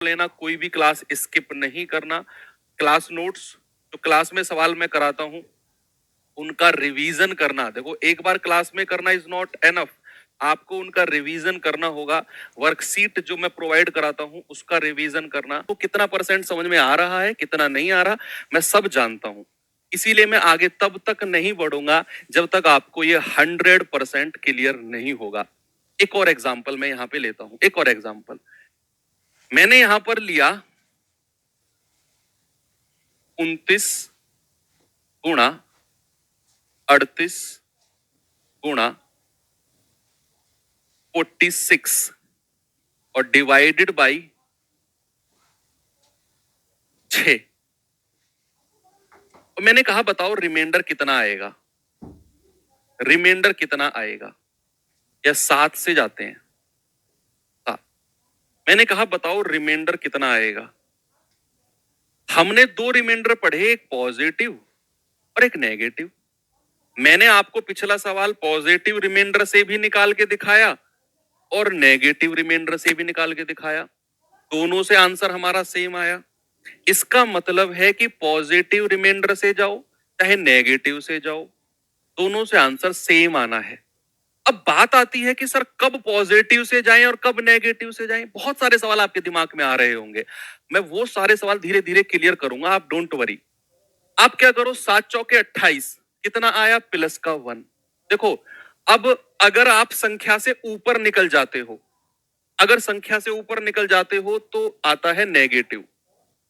लेना, कोई भी क्लास स्किप नहीं करना। क्लास नोट्स जो क्लास में सवाल मैं कराता हूं उनका रिवीजन करना। देखो, एक बार क्लास में करना इज नॉट एनफ, आपको उनका रिवीजन करना होगा। वर्कशीट जो मैं प्रोवाइड कराता हूं उसका रिवीजन करना। तो कितना परसेंट समझ में आ रहा है, कितना नहीं आ रहा, मैं सब जानता हूं। इसीलिए मैं आगे तब तक नहीं बढ़ूंगा जब तक आपको ये 100% क्लियर नहीं होगा। एक और एग्जाम्पल मैं यहां पे लेता हूं, एक और एग्जाम्पल मैंने यहां पर लिया 29 गुणा 38 गुणा 46 और डिवाइडेड बाई 6। तो मैंने कहा बताओ रिमाइंडर कितना आएगा, रिमाइंडर कितना आएगा। या 7 से जाते हैं, 7। मैंने कहा बताओ रिमाइंडर कितना आएगा। हमने दो रिमाइंडर पढ़े, एक पॉजिटिव और एक नेगेटिव। मैंने आपको पिछला सवाल पॉजिटिव रिमाइंडर से भी निकाल के दिखाया और नेगेटिव रिमाइंडर से भी निकाल के दिखाया, दोनों से आंसर हमारा सेम आया। इसका मतलब है कि पॉजिटिव रिमाइंडर से जाओ चाहे नेगेटिव से जाओ, दोनों से आंसर सेम आना है। अब बात आती है कि सर कब पॉजिटिव से जाएं और कब नेगेटिव से जाएं। बहुत सारे सवाल आपके दिमाग में आ रहे होंगे, मैं वो सारे सवाल धीरे धीरे क्लियर करूंगा, आप डोंट वरी। आप क्या करो, 7 चौके 28 कितना आया, +1। देखो, अब अगर आप संख्या से ऊपर निकल जाते हो, अगर संख्या से ऊपर निकल जाते हो तो आता है नेगेटिव,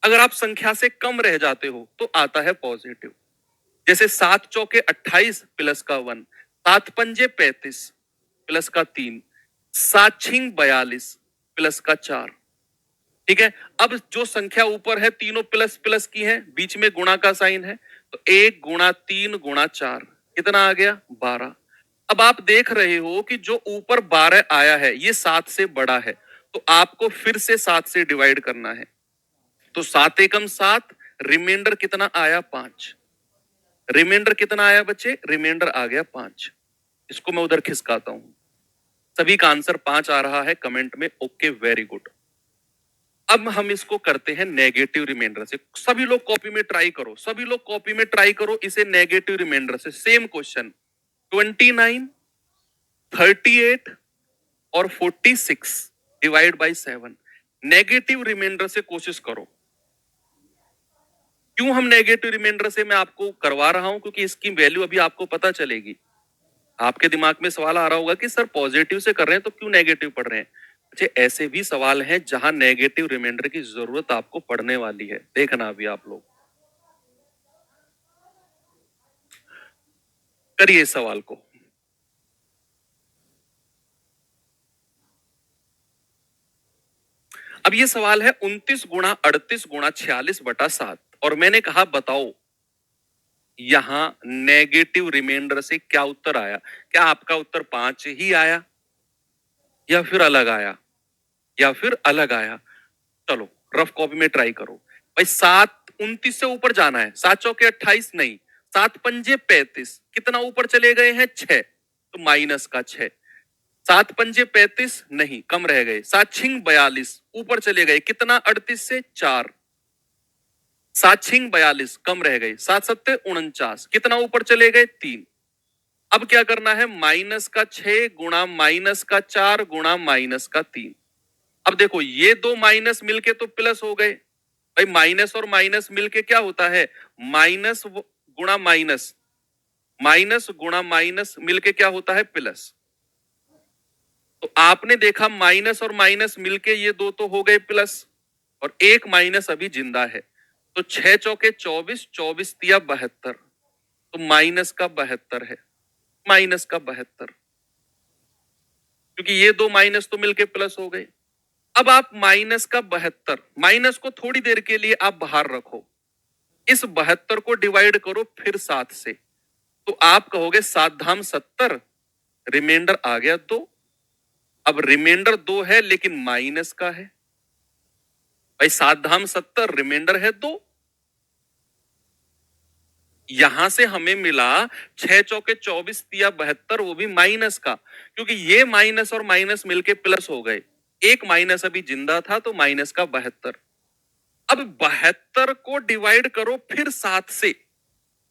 अगर आप संख्या से कम रह जाते हो तो आता है पॉजिटिव। जैसे 7 चौके 28 +1, 7 पंजे 35 +3, 7 छिंग 42 +4। ठीक है, अब जो संख्या ऊपर है तीनों प्लस प्लस की है, बीच में गुणा का साइन है, तो 1 गुणा 3 गुणा 4 कितना आ गया, 12। अब आप देख रहे हो कि जो ऊपर 12 आया है ये 7 से बड़ा है, तो आपको फिर से 7 से डिवाइड करना है। तो 7 एकम 7, रिमाइंडर कितना आया, 5। रिमाइंडर कितना आया बच्चे, रिमाइंडर आ गया 5। इसको मैं उधर खिसकाता हूं। सभी का आंसर 5 आ रहा है कमेंट में, ओके वेरी गुड। अब हम इसको करते हैं नेगेटिव रिमाइंडर से। सभी लोग कॉपी में ट्राई करो, सभी लोग कॉपी में ट्राई करो इसे नेगेटिव रिमाइंडर से। सेम क्वेश्चन, 29, 38 और 46 डिवाइड बाई 7। नेगेटिव रिमाइंडर से कोशिश करो। क्यों हम नेगेटिव रिमाइंडर से मैं आपको करवा रहा हूं, क्योंकि इसकी वैल्यू अभी आपको पता चलेगी। आपके दिमाग में सवाल आ रहा होगा कि सर पॉजिटिव से कर रहे हैं तो क्यों नेगेटिव पढ़ रहे हैं। अच्छा, ऐसे भी सवाल हैं जहां नेगेटिव रिमाइंडर की जरूरत आपको पड़ने वाली है, देखना अभी आप लोग करिए इस सवाल को। अब ये सवाल है 29 गुणा 38 गुणा 46/7 और मैंने कहा बताओ यहां नेगेटिव रिमाइंडर से क्या उत्तर आया। क्या आपका उत्तर 5 ही आया या फिर अलग आया, या फिर अलग आया। चलो रफ कॉपी में ट्राई करो भाई। 7 29 से ऊपर जाना है, 7 चौके 28 नहीं, 7 पंजे 35, कितना ऊपर चले गए हैं, 6, तो माइनस का 6। 7 पंजे 35 नहीं, कम रह गए, 7 छिंग 42 ऊपर चले गए, कितना 38 से 4, 7 छिंग 42 कम रह गए, 7 सत्ते 49, कितना ऊपर चले गए, 3। अब क्या करना है, माइनस का 6 गुणा माइनस का 4 गुणा माइनस का 3। अब देखो ये दो माइनस मिलके तो प्लस हो गए भाई, माइनस और माइनस मिलके क्या होता है, माइनस गुणा माइनस, माइनस गुणा माइनस मिलके क्या होता है, प्लस। तो आपने देखा माइनस और माइनस मिलके ये दो तो हो गए प्लस, और एक माइनस अभी जिंदा है। तो 6 चौके 24, 24 तिया 72, तो माइनस का 72 है, माइनस का 72, क्योंकि ये दो माइनस तो मिलके प्लस हो गए। अब आप माइनस का 72, माइनस को थोड़ी देर के लिए आप बाहर रखो, इस 72 को डिवाइड करो फिर 7 से, तो आप कहोगे 7 धाम 70, रिमाइंडर आ गया 2। अब रिमाइंडर 2 है लेकिन माइनस का है भाई, 7 धाम 70 रिमाइंडर है 2। यहां से हमें मिला 6 चौके 24 तिया 72, वो भी माइनस का, क्योंकि ये माइनस और माइनस मिलके प्लस हो गए। एक माइनस अभी जिंदा था तो माइनस का 72। अब 72 को डिवाइड करो फिर 7 से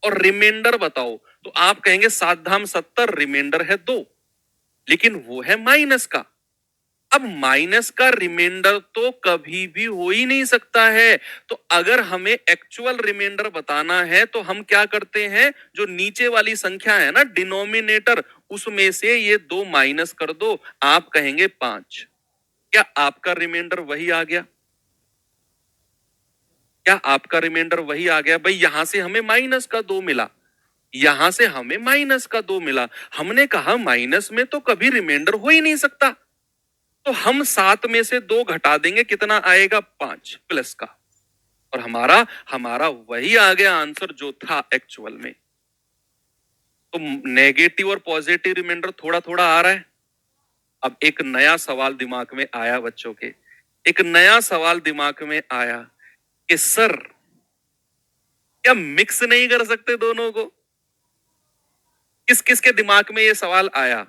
और रिमाइंडर बताओ, तो आप कहेंगे 7 धाम 70, रिमाइंडर है 2, लेकिन वो है माइनस का। अब माइनस का रिमाइंडर तो कभी भी हो ही नहीं सकता है। तो अगर हमें एक्चुअल रिमाइंडर बताना है तो हम क्या करते हैं, जो नीचे वाली संख्या है ना डिनोमिनेटर, उसमें से ये 2 माइनस कर दो, आप कहेंगे 5। क्या आपका रिमाइंडर वही आ गया? क्या आपका रिमाइंडर वही आ गया? भाई यहां से हमें माइनस का 2 मिला, यहां से हमें माइनस का 2 मिला। हमने कहा माइनस में तो कभी रिमाइंडर हो ही नहीं सकता, तो हम 7 में से 2 घटा देंगे, कितना आएगा? 5 प्लस का। और हमारा हमारा वही आ गया आंसर जो था एक्चुअल में। तो नेगेटिव और पॉजिटिव रिमाइंडर थोड़ा थोड़ा आ रहा है। अब एक नया सवाल दिमाग में आया बच्चों के, एक नया सवाल दिमाग में आया कि सर क्या मिक्स नहीं कर सकते दोनों को? किस किस के दिमाग में ये सवाल आया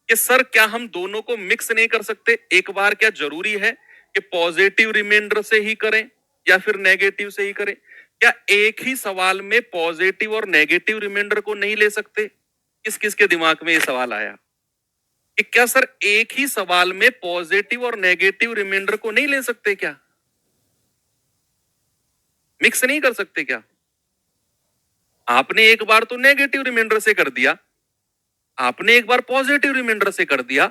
कि सर क्या हम दोनों को मिक्स नहीं कर सकते? एक बार क्या जरूरी है कि पॉजिटिव रिमाइंडर से ही करें या फिर नेगेटिव से ही करें? क्या एक ही सवाल में पॉजिटिव और नेगेटिव रिमाइंडर को नहीं ले सकते? किस किस के दिमाग में ये सवाल आया कि क्या सर एक ही सवाल में पॉजिटिव और नेगेटिव रिमाइंडर को नहीं ले सकते? क्या मिक्स नहीं कर सकते क्या? आपने एक बार तो नेगेटिव रिमाइंडर से कर दिया, आपने एक बार पॉजिटिव रिमाइंडर से कर दिया,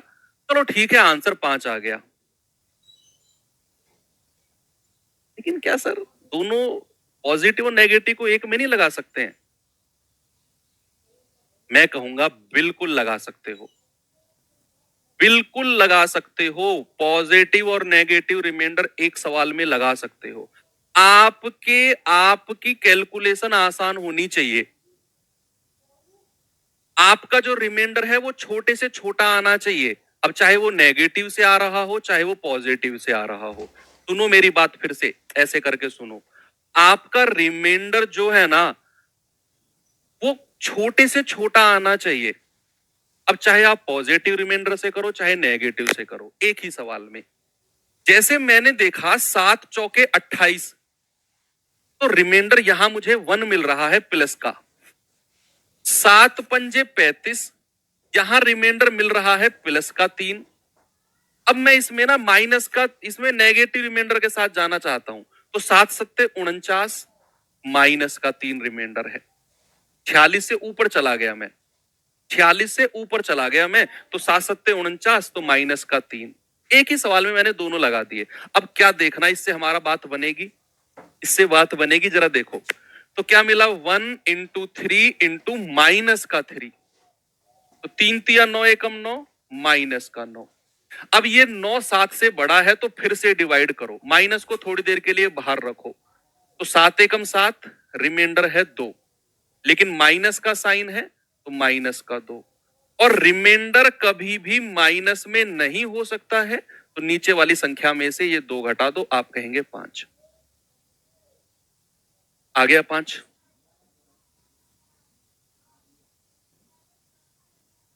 चलो ठीक है आंसर 5 आ गया। लेकिन क्या सर दोनों पॉजिटिव और नेगेटिव को एक में नहीं लगा सकते हैं? मैं कहूंगा बिल्कुल लगा सकते हो, बिल्कुल लगा सकते हो। पॉजिटिव और नेगेटिव रिमाइंडर एक सवाल में लगा सकते हो। आपकी कैलकुलेशन आसान होनी चाहिए। आपका जो रिमाइंडर है वो छोटे से छोटा आना चाहिए। अब चाहे वो नेगेटिव से आ रहा हो, चाहे वो पॉजिटिव से आ रहा हो। सुनो मेरी बात फिर से, ऐसे करके सुनो। आपका रिमाइंडर जो है ना वो छोटे से छोटा आना चाहिए। अब चाहे आप पॉजिटिव रिमाइंडर से करो चाहे नेगेटिव से करो, एक ही सवाल में। जैसे मैंने देखा 7 चौके 28, तो रिमाइंडर यहां मुझे 1 मिल रहा है प्लस का। 7 पंजे 35, यहां रिमाइंडर मिल रहा है प्लस का 3। अब मैं इसमें ना माइनस का, इसमें नेगेटिव रिमाइंडर के साथ जाना चाहता हूं, तो 7 सत्ते 49, माइनस का 3 रिमाइंडर है। 46 से ऊपर चला गया मैं, 46 से ऊपर चला गया मैं, तो 7 सत्ते 49, तो माइनस का 3। एक ही सवाल में मैंने दोनों लगा दिए। अब क्या देखना, इससे हमारा बात बनेगी, इससे बात बनेगी, जरा देखो। तो क्या मिला? 1 इंटू 3 इंटू माइनस का 3, तो 3 तिया 9 एकम 9, माइनस का 9। अब ये 9 7 से बड़ा है तो फिर से डिवाइड करो, माइनस को थोड़ी देर के लिए बाहर रखो, तो 7 एकम 7, रिमाइंडर है 2, लेकिन माइनस का साइन है तो माइनस का 2। और रिमाइंडर कभी भी माइनस में नहीं हो सकता है, तो नीचे वाली संख्या में से ये 2 घटा दो, आप कहेंगे 5। आ गया 5?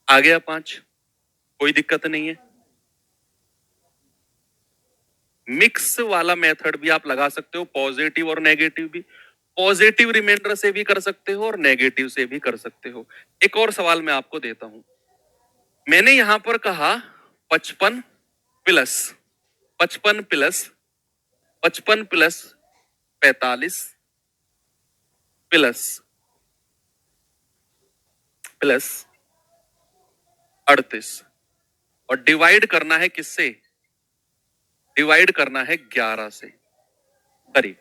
आ गया 5? कोई दिक्कत नहीं है। मिक्स वाला मेथड भी आप लगा सकते हो, पॉजिटिव और नेगेटिव भी। पॉजिटिव रिमाइंडर से भी कर सकते हो और नेगेटिव से भी कर सकते हो। एक और सवाल मैं आपको देता हूं। मैंने यहां पर कहा 55 plus 55 plus 55 plus 45 plus plus 38, और डिवाइड करना है किससे? डिवाइड करना है 11 से। करिए,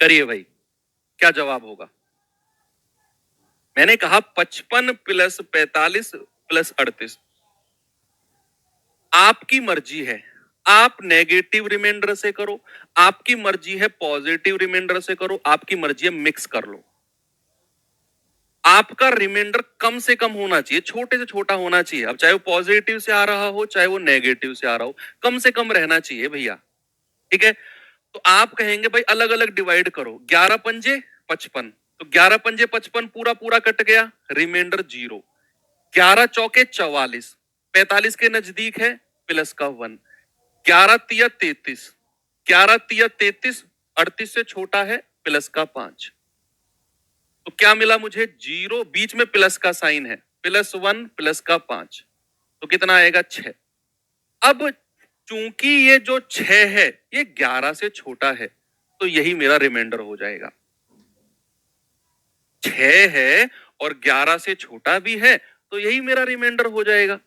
करिए भाई, क्या जवाब होगा? मैंने कहा 55 प्लस 45 प्लस 38। आपकी मर्जी है, आप नेगेटिव रिमाइंडर से करो, आपकी मर्जी है पॉजिटिव रिमाइंडर से करो, आपकी मर्जी है मिक्स कर लो। आपका रिमाइंडर कम से कम होना चाहिए, छोटे से छोटा होना चाहिए। अब चाहे वो पॉजिटिव से आ रहा हो चाहे वो नेगेटिव से आ रहा हो, कम से कम रहना चाहिए भैया। ठीक है, तो आप कहेंगे भाई अलग अलग डिवाइड करो, 11 पंजे 55, तो 11 पंजे 55 पूरा पूरा कट गया, रिमाइंडर 0। 11 चौके 44, 45 के नजदीक है, प्लस का 1। 11 तिया 33, 11 तिया 33, 38 से छोटा है, प्लस का 5। तो क्या मिला मुझे? 0, बीच में प्लस का साइन है, +1 प्लस का 5, तो कितना आएगा? 6। अब चूंकि ये जो 6 है ये 11 से छोटा है, तो यही मेरा रिमाइंडर हो जाएगा। 6 है और 11 से छोटा भी है, तो यही मेरा रिमाइंडर हो जाएगा।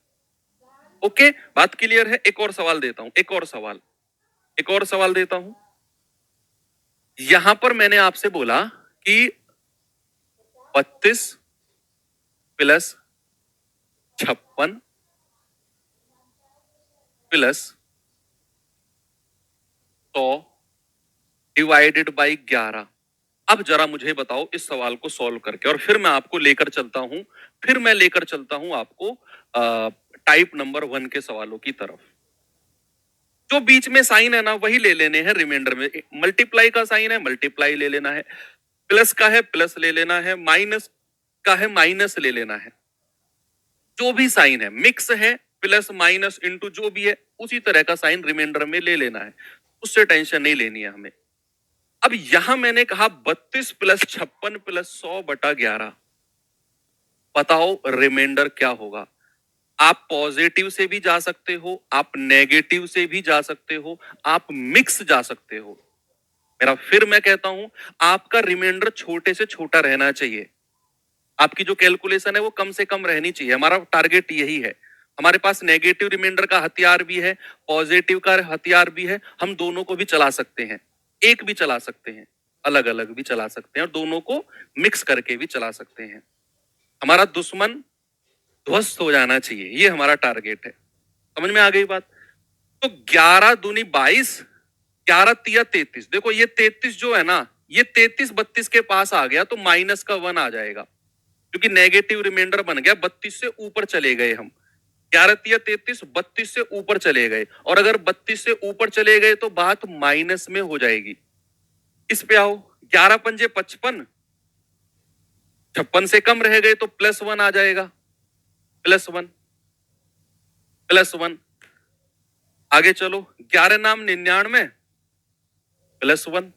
ओके, बात क्लियर है? एक और सवाल देता हूं, एक और सवाल देता हूं। यहां पर मैंने आपसे बोला कि 32 प्लस 56 प्लस 100 डिवाइडेड बाई 11। अब जरा मुझे बताओ इस सवाल को सॉल्व करके, और फिर मैं आपको लेकर चलता हूं, आपको टाइप नंबर 1 के सवालों की तरफ। जो बीच में साइन है ना वही ले लेने हैं रिमाइंडर में। मल्टीप्लाई का साइन है, मल्टीप्लाई ले लेना है, प्लस का है प्लस ले लेना है, माइनस का है माइनस ले लेना है। जो भी साइन है, मिक्स है, प्लस माइनस इंटू जो भी है, उसी तरह का साइन रिमाइंडर में ले लेना है, उससे टेंशन नहीं लेनी है हमें। अब यहां मैंने कहा 32 प्लस 56 प्लस 100 बटा 11। बताओ रिमाइंडर क्या होगा? आप पॉजिटिव से भी जा सकते हो, आप नेगेटिव से भी जा सकते हो, आप मिक्स जा सकते हो। फिर मैं कहता हूं, आपका रिमाइंडर छोटे से छोटा रहना चाहिए। आपकी जो कैलकुलेशन है वो कम से कम रहनी चाहिए। हमारा टारगेट यही है। हमारे पास नेगेटिव रिमाइंडर का हथियार भी है, पॉजिटिव का हथियार भी है, हम दोनों को भी चला सकते हैं। एक भी चला सकते हैं, अलग अलग भी चला सकते हैं, और दोनों को मिक्स करके भी चला सकते हैं। हमारा दुश्मन ध्वस्त हो जाना चाहिए, ये हमारा टारगेट है। समझ में आ गई बात? तो 11 दूनी 22, 11 तिया 33। देखो ये 33 जो है ना, ये 33 32 के पास आ गया तो माइनस का 1 आ जाएगा, क्योंकि नेगेटिव रिमाइंडर बन गया। 32 से ऊपर चले गए हम, 11 तिया 33, 32 से ऊपर चले गए, और अगर 32 से ऊपर चले गए तो बात माइनस में हो जाएगी। इस पे आओ, 11 पंजे 55, 56 से कम रह गए तो +1 आ जाएगा, +1 +1। आगे चलो, 11 नाम 99 +1,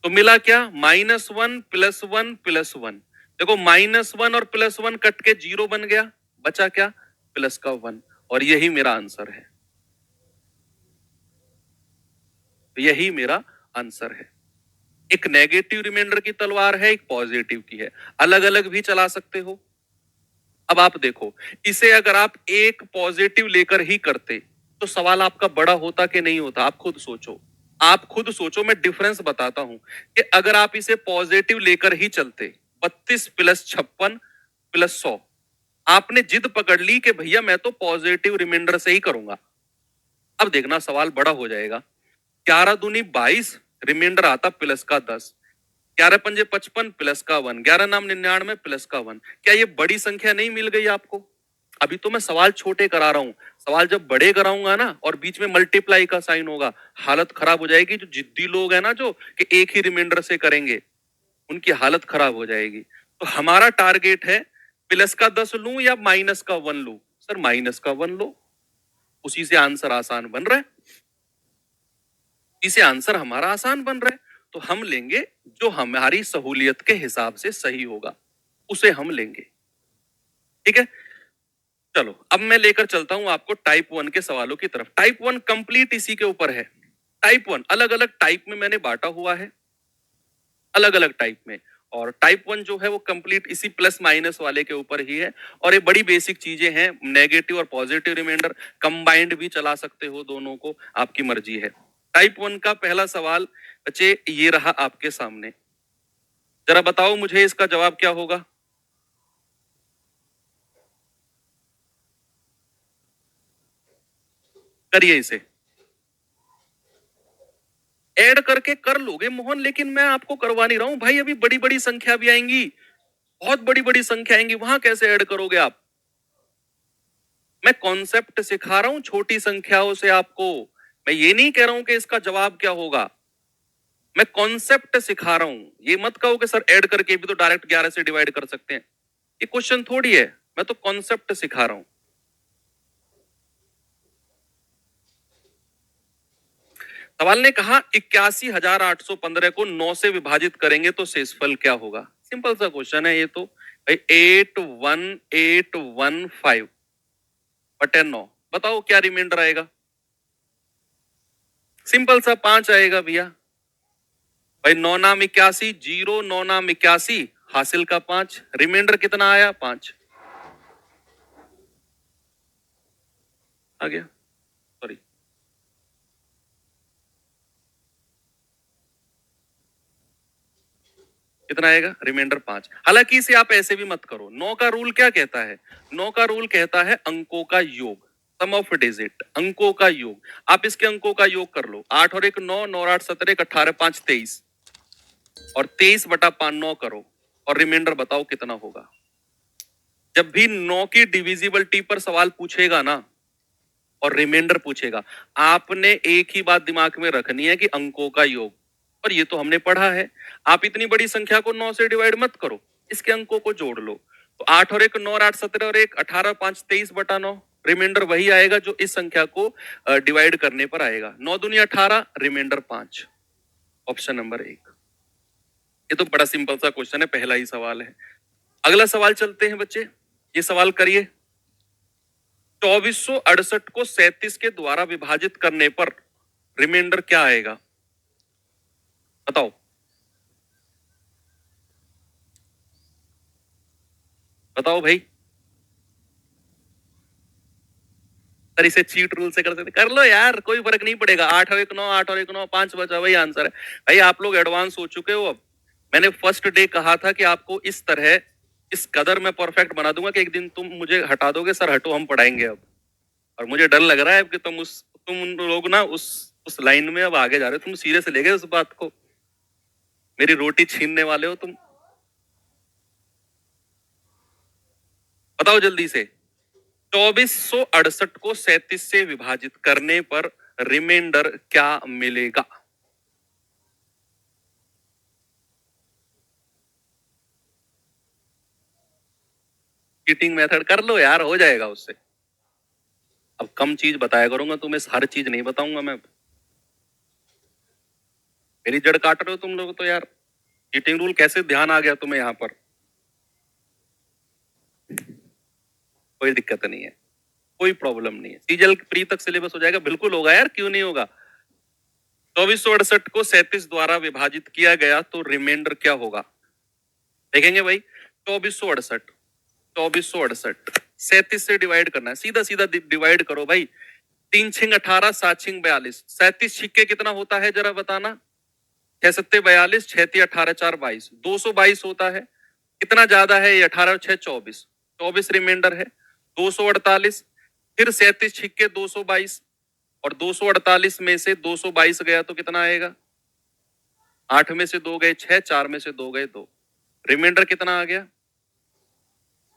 तो मिला क्या? -1 +1 +1। देखो -1 और +1 कट के 0 बन गया, बचा क्या? प्लस का 1, और यही मेरा आंसर है। यही मेरा आंसर है। एक नेगेटिव रिमाइंडर की तलवार है, एक पॉजिटिव की है, अलग अलग भी चला सकते हो। अब आप देखो, इसे अगर आप एक पॉजिटिव लेकर ही करते तो सवाल आपका बड़ा होता कि नहीं होता? आप खुद सोचो, आप खुद सोचो। मैं डिफरेंस बताता हूं कि अगर आप इसे पॉजिटिव लेकर ही चलते, 32 प्लस 56 प्लस 100, आपने जिद पकड़ ली कि भैया मैं तो पॉजिटिव रिमाइंडर से ही करूंगा। अब देखना सवाल बड़ा हो जाएगा। 11 दूनी 22, रिमाइंडर आता प्लस का 10, 11 पंजे 55 प्लस का 1, 11 नाम 99 प्लस का 1। क्या ये बड़ी संख्या नहीं मिल गई आपको? अभी तो मैं सवाल छोटे करा रहा हूं, सवाल जब बड़े कराऊंगा ना और बीच में मल्टीप्लाई का साइन होगा, हालत खराब हो जाएगी। जो जिद्दी लोग हैं ना, जो कि एक ही रिमाइंडर से करेंगे, उनकी हालत खराब हो जाएगी। तो हमारा टारगेट है प्लस का 10 लूं या माइनस का 1 लूं? सर माइनस का 1 लो, उसी से आंसर आसान बन रहा है, इसे आंसर हमारा आसान बन रहा है। तो हम लेंगे जो हमारी सहूलियत के हिसाब से सही होगा, उसे हम लेंगे। ठीक है, चलो अब मैं लेकर चलता हूं आपको टाइप 1 के सवालों की तरफ। टाइप 1 कंप्लीट इसी के ऊपर है। टाइप 1 अलग अलग टाइप में मैंने बांटा हुआ है, अलग अलग टाइप में, और टाइप 1 जो है वो कंप्लीट इसी प्लस माइनस वाले के ऊपर ही है। और ये बड़ी बेसिक चीजें हैं, नेगेटिव और पॉजिटिव रिमाइंडर कंबाइंड भी चला सकते हो, दोनों को, आपकी मर्जी है। टाइप 1 का पहला सवाल बच्चे ये रहा आपके सामने, जरा बताओ मुझे इसका जवाब क्या होगा? करिए इसे, ऐड करके कर लोगे मोहन, लेकिन मैं आपको करवा नहीं रहा हूं भाई। अभी बड़ी बड़ी संख्या भी आएंगी, बहुत बड़ी बड़ी संख्या आएंगी, वहां कैसे ऐड करोगे आप? मैं कॉन्सेप्ट सिखा रहा हूं छोटी संख्याओं से आपको, मैं ये नहीं कह रहा हूं कि इसका जवाब क्या होगा। मैं कॉन्सेप्ट सिखा रहा हूं, ये मत कहो कि सर ऐड करके भी तो डायरेक्ट 11 से डिवाइड कर सकते हैं, ये क्वेश्चन थोड़ी है, मैं तो कॉन्सेप्ट सिखा रहा हूं। सवाल ने कहा 81,815 को 9 से विभाजित करेंगे तो शेषफल क्या होगा। सिंपल सा क्वेश्चन है ये तो भाई, 81815 बटे 9, बताओ क्या रिमाइंडर आएगा। सिंपल सा 5 आएगा भैया। भाई 9 नाम 81, 0 9 नाम 81, हासिल का 5, रिमाइंडर कितना आया 5 आ गया, सॉरी कितना आएगा रिमाइंडर 5। हालांकि इसे आप ऐसे भी मत करो, 9 का रूल क्या कहता है, 9 का रूल कहता है अंकों का योग, सम ऑफ डिजिट, अंकों का योग। आप इसके अंकों का योग कर लो, 8 और 1 9, 9 और 8 17, 18 5 23, और 23 बटा 5 9 करो, और रिमाइंडर बताओ कितना होगा। जब भी 9 की डिविजिबिलिटी पर सवाल पूछेगा ना और रिमाइंडर पूछेगा, आपने एक ही बात दिमाग में रखनी है कि अंकों का योग, और ये तो हमने पढ़ा है। आप इतनी बड़ी संख्या को 9 से डिवाइड मत करो, इसके अंकों को जोड़ लो। तो 8 और 1 9 और 8 17 और 1 18 5 23 बटा 9, रिमाइंडर वही आएगा जो इस संख्या को डिवाइड करने पर आएगा। 9 दूनी 18, रिमाइंडर 5, ऑप्शन नंबर 1। ये तो बड़ा सिंपल सा क्वेश्चन है, पहला ही सवाल है। अगला सवाल चलते हैं बच्चे, ये सवाल करिए। 2468 को 37 के द्वारा विभाजित करने पर रिमाइंडर क्या आएगा, बताओ। बताओ भाई, सर इसे चीट रूल से कर सकते, कर लो यार, कोई फर्क नहीं पड़ेगा। 8 और 1 9, 8 और 1 9, 5 बचा, वही आंसर है। भाई आप लोग एडवांस हो चुके हो अब। मैंने फर्स्ट डे कहा था कि आपको इस तरह, इस कदर मैं परफेक्ट बना दूंगा कि एक दिन तुम मुझे हटा दोगे, सर हटो हम पढ़ाएंगे अब। और मुझे डर लग रहा है कि तुम लोग ना उस लाइन में अब आगे जा रहे हो, तुम सीरियस ले गए उस बात को, मेरी रोटी छीनने वाले हो तुम। बताओ जल्दी से, 2468 को 37 से विभाजित करने पर रिमाइंडर क्या मिलेगा। चीटिंग मेथड कर लो यार, हो जाएगा उससे। अब कम चीज बताया करूंगा तुम्हें, हर चीज नहीं बताऊंगा मैं। मेरी जड़ काट रहे हो तुम लोग तो यार। चीटिंग रूल कैसे ध्यान आ गया तुम्हें यहां पर। कोई दिक्कत नहीं है, कोई प्रॉब्लम नहीं है, सीजल प्री तक सिलेबस हो जाएगा, बिल्कुल होगा यार, क्यों नहीं होगा। 2468 को 37 द्वारा विभाजित किया गया तो रिमाइंडर क्या होगा, देखेंगे भाई। 2468, 2468 37 से डिवाइड करना है, सीधा सीधा डिवाइड करो भाई। 3 छिंग 18, 7 छिंग 42, 37 छिक्के कितना होता है जरा बताना। 6 सत्ते 42, 6 ती 18 4 22, 222 होता है। कितना ज्यादा है ये, 18 और 6 24, 24 रिमाइंडर है। 248, फिर 37 छिक्के 222, और 248 में से 222 गया तो कितना आएगा, 8 में से 2 गए 6, 4 में से 2 गए 2, रिमाइंडर कितना आ गया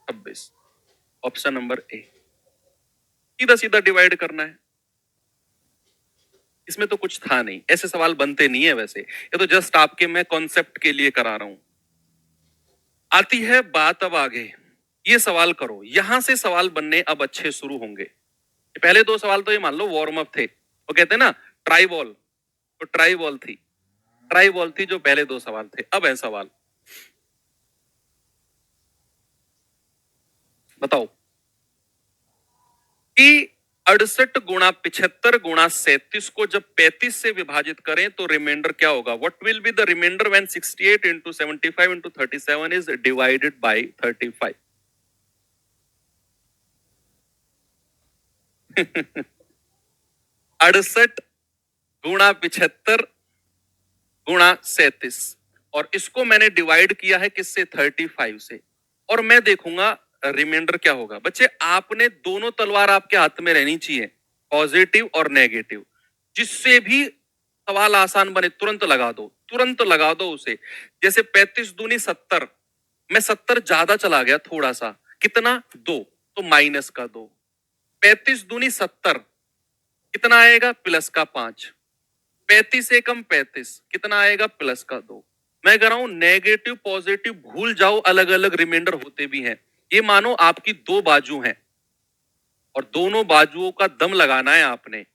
26, ऑप्शन नंबर ए। सीधा सीधा डिवाइड करना है, इसमें तो कुछ था नहीं, ऐसे सवाल बनते नहीं है वैसे, ये तो जस्ट आपके मैं कॉन्सेप्ट के लिए करा रहा हूं। आती है बात अब आगे, ये सवाल करो, यहां से सवाल बनने अब अच्छे शुरू होंगे। पहले 2 सवाल तो ये मान लो वार्म अप थे, वो कहते हैं ना ट्राई बॉल, तो ट्राई बॉल थी, ट्राई बॉल थी जो पहले 2 सवाल थे। अब है सवाल, बताओ कि 68 गुणा 75 गुणा 37 को जब 35 से विभाजित करें तो रिमाइंडर क्या होगा। What will be the reminder when 68 into 75 into 37 is divided by 35। 68 गुणा 75 गुणा 37, और इसको मैंने डिवाइड किया है किससे, 35 से, और मैं देखूंगा रिमाइंडर क्या होगा। बच्चे आपने दोनों तलवार आपके हाथ में रहनी चाहिए, पॉजिटिव और नेगेटिव, जिससे भी सवाल आसान बने तुरंत लगा दो, तुरंत लगा दो उसे। जैसे 35 दूनी 70, मैं 70 ज्यादा चला गया थोड़ा सा, कितना 2, तो माइनस का 2। 35 दूनी 70, कितना आएगा प्लस का 5, 35 से कम 35 कितना आएगा? प्लस का 2। मैं कह रहा हूं नेगेटिव पॉजिटिव भूल जाओ, अलग अलग रिमाइंडर होते भी हैं। ये मानो आपकी दो बाजू हैं और दोनों बाजुओं का दम लगाना है आपने।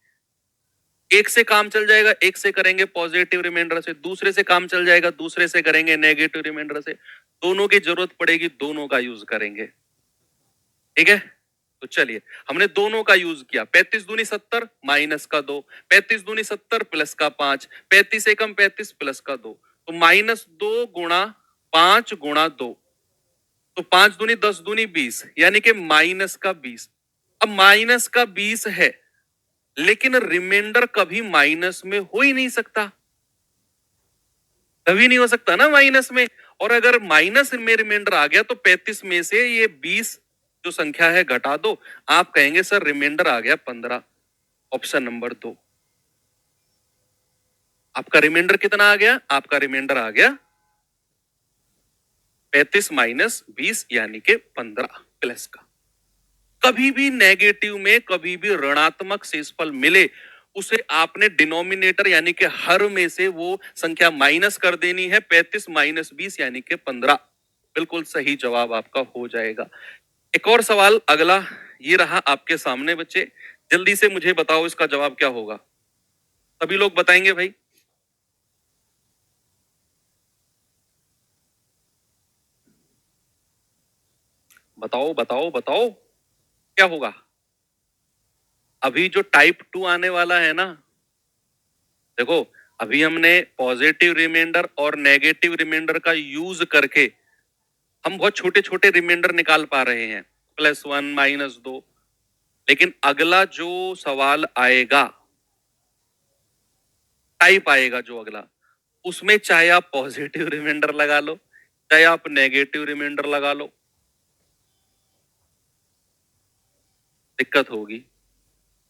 एक से काम चल जाएगा, एक से करेंगे पॉजिटिव रिमाइंडर से, दूसरे से काम चल जाएगा, दूसरे से करेंगे नेगेटिव रिमाइंडर से। दोनों की जरूरत पड़ेगी, दोनों का यूज करेंगे। ठीक है, तो चलिए हमने दोनों का यूज किया। 35 दूनी 70 माइनस का 2, 35 दूनी 70 प्लस का 5, 35 से कम 35 प्लस का 2, तो -2 गुणा 5 गुणा 2, तो 5 दूनी 10 दूनी 20, यानी कि माइनस का 20। अब माइनस का 20 है, लेकिन रिमाइंडर कभी माइनस में हो ही नहीं सकता, कभी नहीं हो सकता ना माइनस में। और अगर माइनस में रिमाइंडर आ गया तो 35 में से ये 20 जो संख्या है घटा दो, आप कहेंगे सर रिमाइंडर आ गया 15। Option number 2। आपका रिमाइंडर कितना आ गया? आपका रिमाइंडर आ गया 35 माइनस 20 यानी कि 15 प्लस का। कभी भी नेगेटिव में कभी भी ऋणात्मक शेषफल मिले, उसे आपने डिनोमिनेटर यानी कि हर में से वो संख्या माइनस कर देनी है। 35 माइनस 20 यानी कि 15 बिल्कुल सही जवाब आपका हो जाएगा। एक और सवाल अगला ये रहा आपके सामने बच्चे, जल्दी से मुझे बताओ इसका जवाब क्या होगा। सभी लोग बताएंगे भाई? बताओ बताओ बताओ क्या होगा। अभी जो टाइप 2 आने वाला है ना, देखो अभी हमने पॉजिटिव रिमाइंडर और नेगेटिव रिमाइंडर का यूज करके हम बहुत छोटे छोटे रिमाइंडर निकाल पा रहे हैं, +1 -2। लेकिन अगला जो सवाल आएगा, टाइप आएगा जो अगला, उसमें चाहे आप पॉजिटिव रिमाइंडर लगा लो, चाहे आप नेगेटिव रिमाइंडर लगा लो, दिक्कत होगी।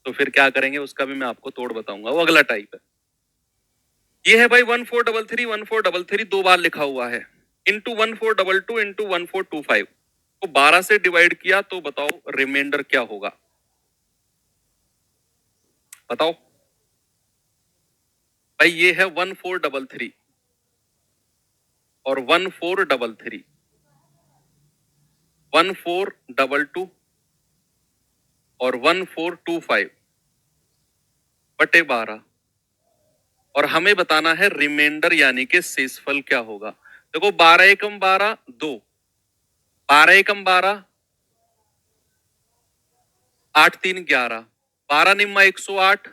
तो फिर क्या करेंगे उसका भी मैं आपको तोड़ बताऊंगा, वो अगला टाइप है। ये है भाई 1433 1433 दो बार लिखा हुआ है, इंटू 1422 इंटू 1425 को 12 से डिवाइड किया तो बताओ रिमाइंडर क्या होगा? बताओ भाई। ये है 1433 और 1433, 1422 और 1425 बटे 12, और हमें बताना है रिमाइंडर यानी कि शेषफल क्या होगा। देखो 12 एकम 12 2, 12 एकम 12, 8 3 11, 12 निम्मा 108,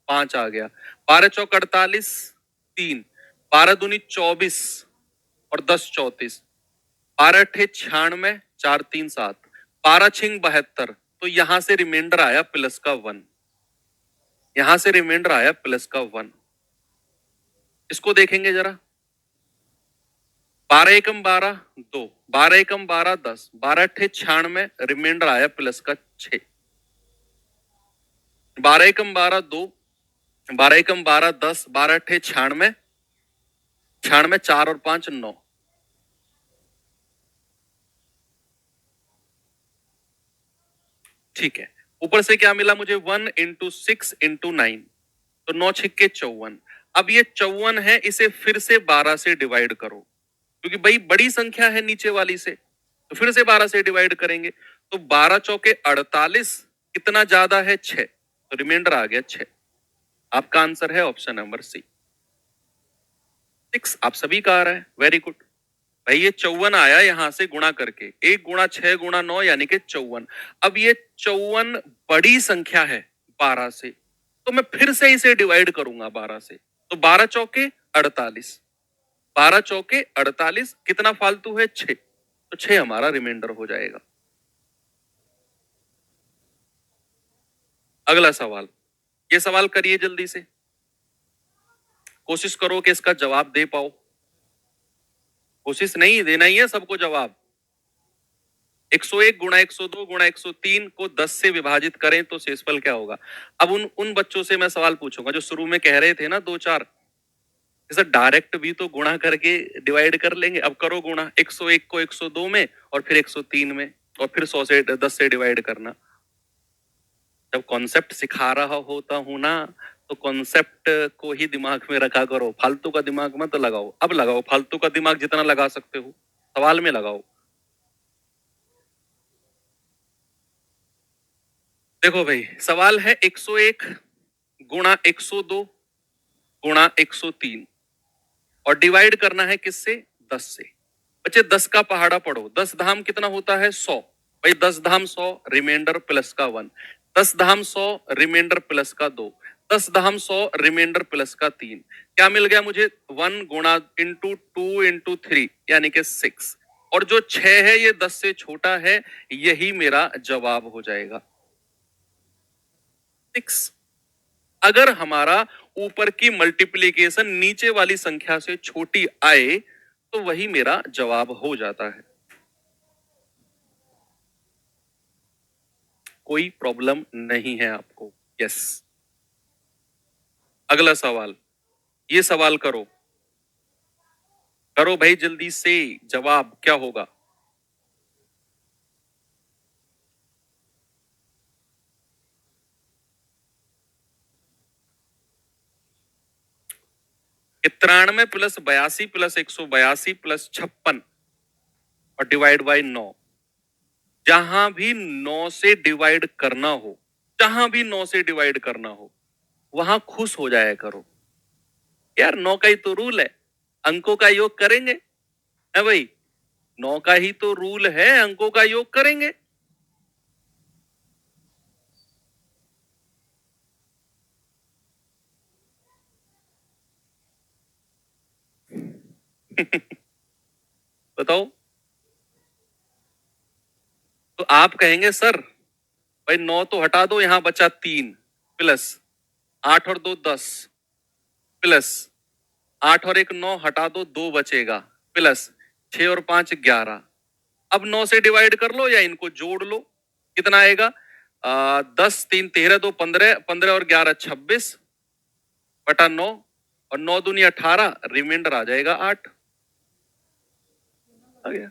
5 आ गया, 12 चौक 48 3, 12 दूनी 24 और 10 34, 12 अट्ठे 96, 4 3 7, 12 छिंग 72। तो यहां से रिमाइंडर आया प्लस का 1, यहां से रिमाइंडर आया प्लस का 1। इसको देखेंगे जरा। 12 एकम 12 2, 12 एकम 12 10, 12 अट्ठे 96, रिमाइंडर आया प्लस का 6। 12 एकम 12 2, 12 एकम 12 10, 12 अट्ठे 96, 96 4 और 5 9। ठीक है, ऊपर से क्या मिला मुझे? 1 इंटू 6 इंटू 9, तो 9 छिक्के 54। अब ये 54 है, इसे फिर से 12 से डिवाइड करो, क्योंकि भाई बड़ी संख्या है नीचे वाली से, तो फिर से 12 से डिवाइड करेंगे। तो 12 चौके 48, कितना ज्यादा है? 6, तो रिमाइंडर आ गया 6। आपका आंसर है ऑप्शन नंबर सी, 6। आप सभी का आ रहा है, वेरी गुड भाई। ये 54 आया यहां से गुणा करके, 1 गुणा 6 गुणा 9 यानी कि 54। अब ये 54 बड़ी संख्या है 12 से, तो मैं फिर से इसे डिवाइड करूंगा 12 से, तो 12 चौके 48, 12 चौके 48, कितना फालतू है? 6, तो 6 हमारा रिमाइंडर हो जाएगा। अगला सवाल, ये सवाल करिए जल्दी से, कोशिश करो कि इसका जवाब दे पाओ। कोशिश नहीं, देना ही है सबको जवाब। 101 गुणा 102 गुणा 103 को 10 से विभाजित करें तो शेषफल क्या होगा? अब उन बच्चों से मैं सवाल पूछूंगा जो शुरू में कह रहे थे ना 2 4, सर डायरेक्ट भी तो गुणा करके डिवाइड कर लेंगे। अब करो गुणा 101 को 102 में और फिर 103 में, और फिर 100 से 10 से डिवाइड करना। जब कॉन्सेप्ट सिखा रहा होता हूं ना, तो कॉन्सेप्ट को ही दिमाग में रखा करो, फालतू का दिमाग मत लगाओ। अब लगाओ फालतू का दिमाग जितना लगा सकते हो, सवाल में लगाओ। देखो भाई, सवाल है 101 गुणा 102 गुणा 103 और डिवाइड करना है किससे? 10 से। बच्चे 10 का पहाड़ा पढ़ो। 10 धाम कितना होता है? 100। भाई 10 धाम 100, रिमाइंडर प्लस का 1। 10 धाम 100, रिमाइंडर प्लस का 2। 10 धाम 100, रिमाइंडर प्लस का 3। क्या मिल गया मुझे? 1 गुणा इंटू 2 इंटू 3 यानी कि 6। और जो 6 है ये 10 से छोटा है, यही मेरा जवाब हो जाएगा 6। अगर हमारा ऊपर की मल्टीप्लीकेशन नीचे वाली संख्या से छोटी आए तो वही मेरा जवाब हो जाता है। कोई प्रॉब्लम नहीं है आपको? यस। अगला सवाल, ये सवाल करो। करो भाई जल्दी से, जवाब क्या होगा? कि 93 प्लस 82 प्लस 182 प्लस 56 और डिवाइड बाई 9। जहां भी 9 से डिवाइड करना हो, जहां भी 9 से डिवाइड करना हो, वहां खुश हो जाया करो। यार 9 का ही तो रूल है, अंकों का योग करेंगे। है भाई, 9 का ही तो रूल है, अंकों का योग करेंगे। बताओ। तो आप कहेंगे सर भाई 9 तो हटा दो, यहां बचा 3 प्लस 8 और 2 10 प्लस 8 और 1 9, हटा दो 2 बचेगा प्लस 6 और 5 11। अब 9 से डिवाइड कर लो या इनको जोड़ लो, कितना आएगा? 10 3 13 2 15, 15 और 11 26 बटा 9 और 9 दूनी 18, रिमाइंडर आ जाएगा 8। आ गया।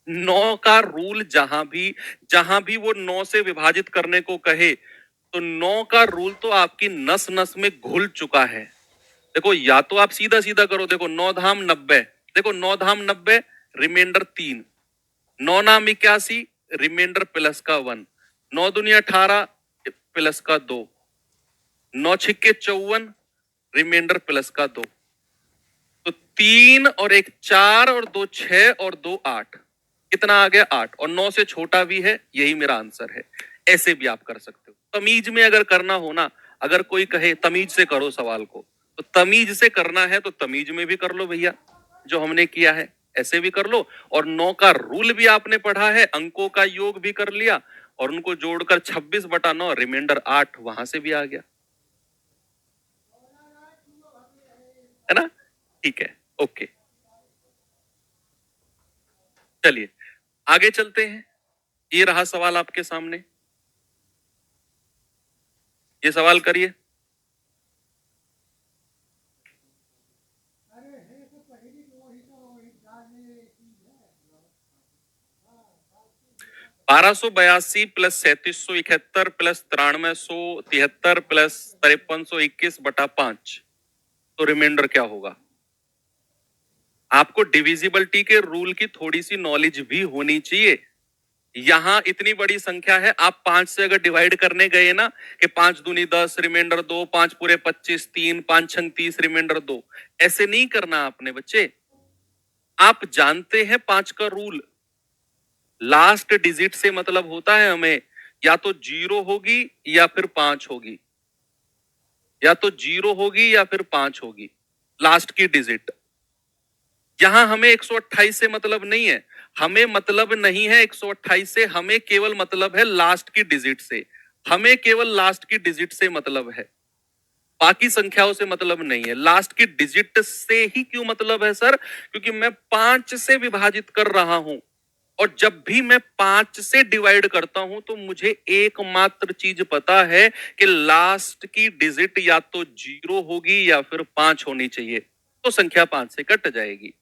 9 का रूल जहां भी वो 9 से विभाजित करने को कहे तो 9 का रूल तो आपकी नस नस में घुल चुका है। देखो या तो आप सीधा सीधा करो, देखो 9 धाम 90, देखो 9 धाम 90, रिमाइंडर 3। 9 नाम 81, रिमाइंडर प्लस का 1। 9 दूनी 18 प्लस का 2। 9 छिक्के 54, रिमाइंडर प्लस का 2। तो 3 और 1 4 और 2 6 और 2 8, कितना आ गया? 8। और 9 से छोटा भी है, यही मेरा आंसर है। ऐसे भी आप कर सकते हो। तमीज में अगर करना हो ना, अगर कोई कहे तमीज से करो सवाल को, तो तमीज से करना है तो तमीज में भी कर लो भैया, जो हमने किया है ऐसे भी कर लो। और 9 का रूल भी आपने पढ़ा है, अंकों का योग भी कर लिया और उनको जोड़कर 26 बटा 9, रिमाइंडर 8 वहां से भी आ गया। है ना? ठीक है, ओके। चलिए आगे चलते हैं। ये रहा सवाल आपके सामने, ये सवाल करिए। 1282 प्लस 3771 प्लस 9373 प्लस 5321 बटा 5, तो रिमाइंडर क्या होगा? आपको डिविजिबिलिटी के रूल की थोड़ी सी नॉलेज भी होनी चाहिए। यहां इतनी बड़ी संख्या है, आप 5 से अगर डिवाइड करने गए ना कि 5 दूनी 10, रिमाइंडर 2, 5 पूरे 25, 3 5 छंग 30, रिमाइंडर 2, ऐसे नहीं करना आपने बच्चे। आप जानते हैं 5 का रूल, लास्ट डिजिट से मतलब होता है हमें या तो 0 होगी या फिर 5 होगी, या तो 0 होगी या फिर 5 होगी लास्ट की डिजिट। यहां हमें 128 से मतलब नहीं है, हमें मतलब नहीं है 128 से, हमें केवल मतलब है लास्ट की डिजिट से। हमें केवल लास्ट की डिजिट से मतलब है, बाकी संख्याओं से मतलब नहीं है। लास्ट की डिजिट से ही क्यों मतलब है सर? क्योंकि मैं 5 से विभाजित कर रहा हूं और जब भी मैं 5 से डिवाइड करता हूं तो मुझे एकमात्र चीज पता है कि लास्ट की डिजिट या तो 0 होगी या फिर 5 होनी चाहिए, तो संख्या 5 से कट जाएगी।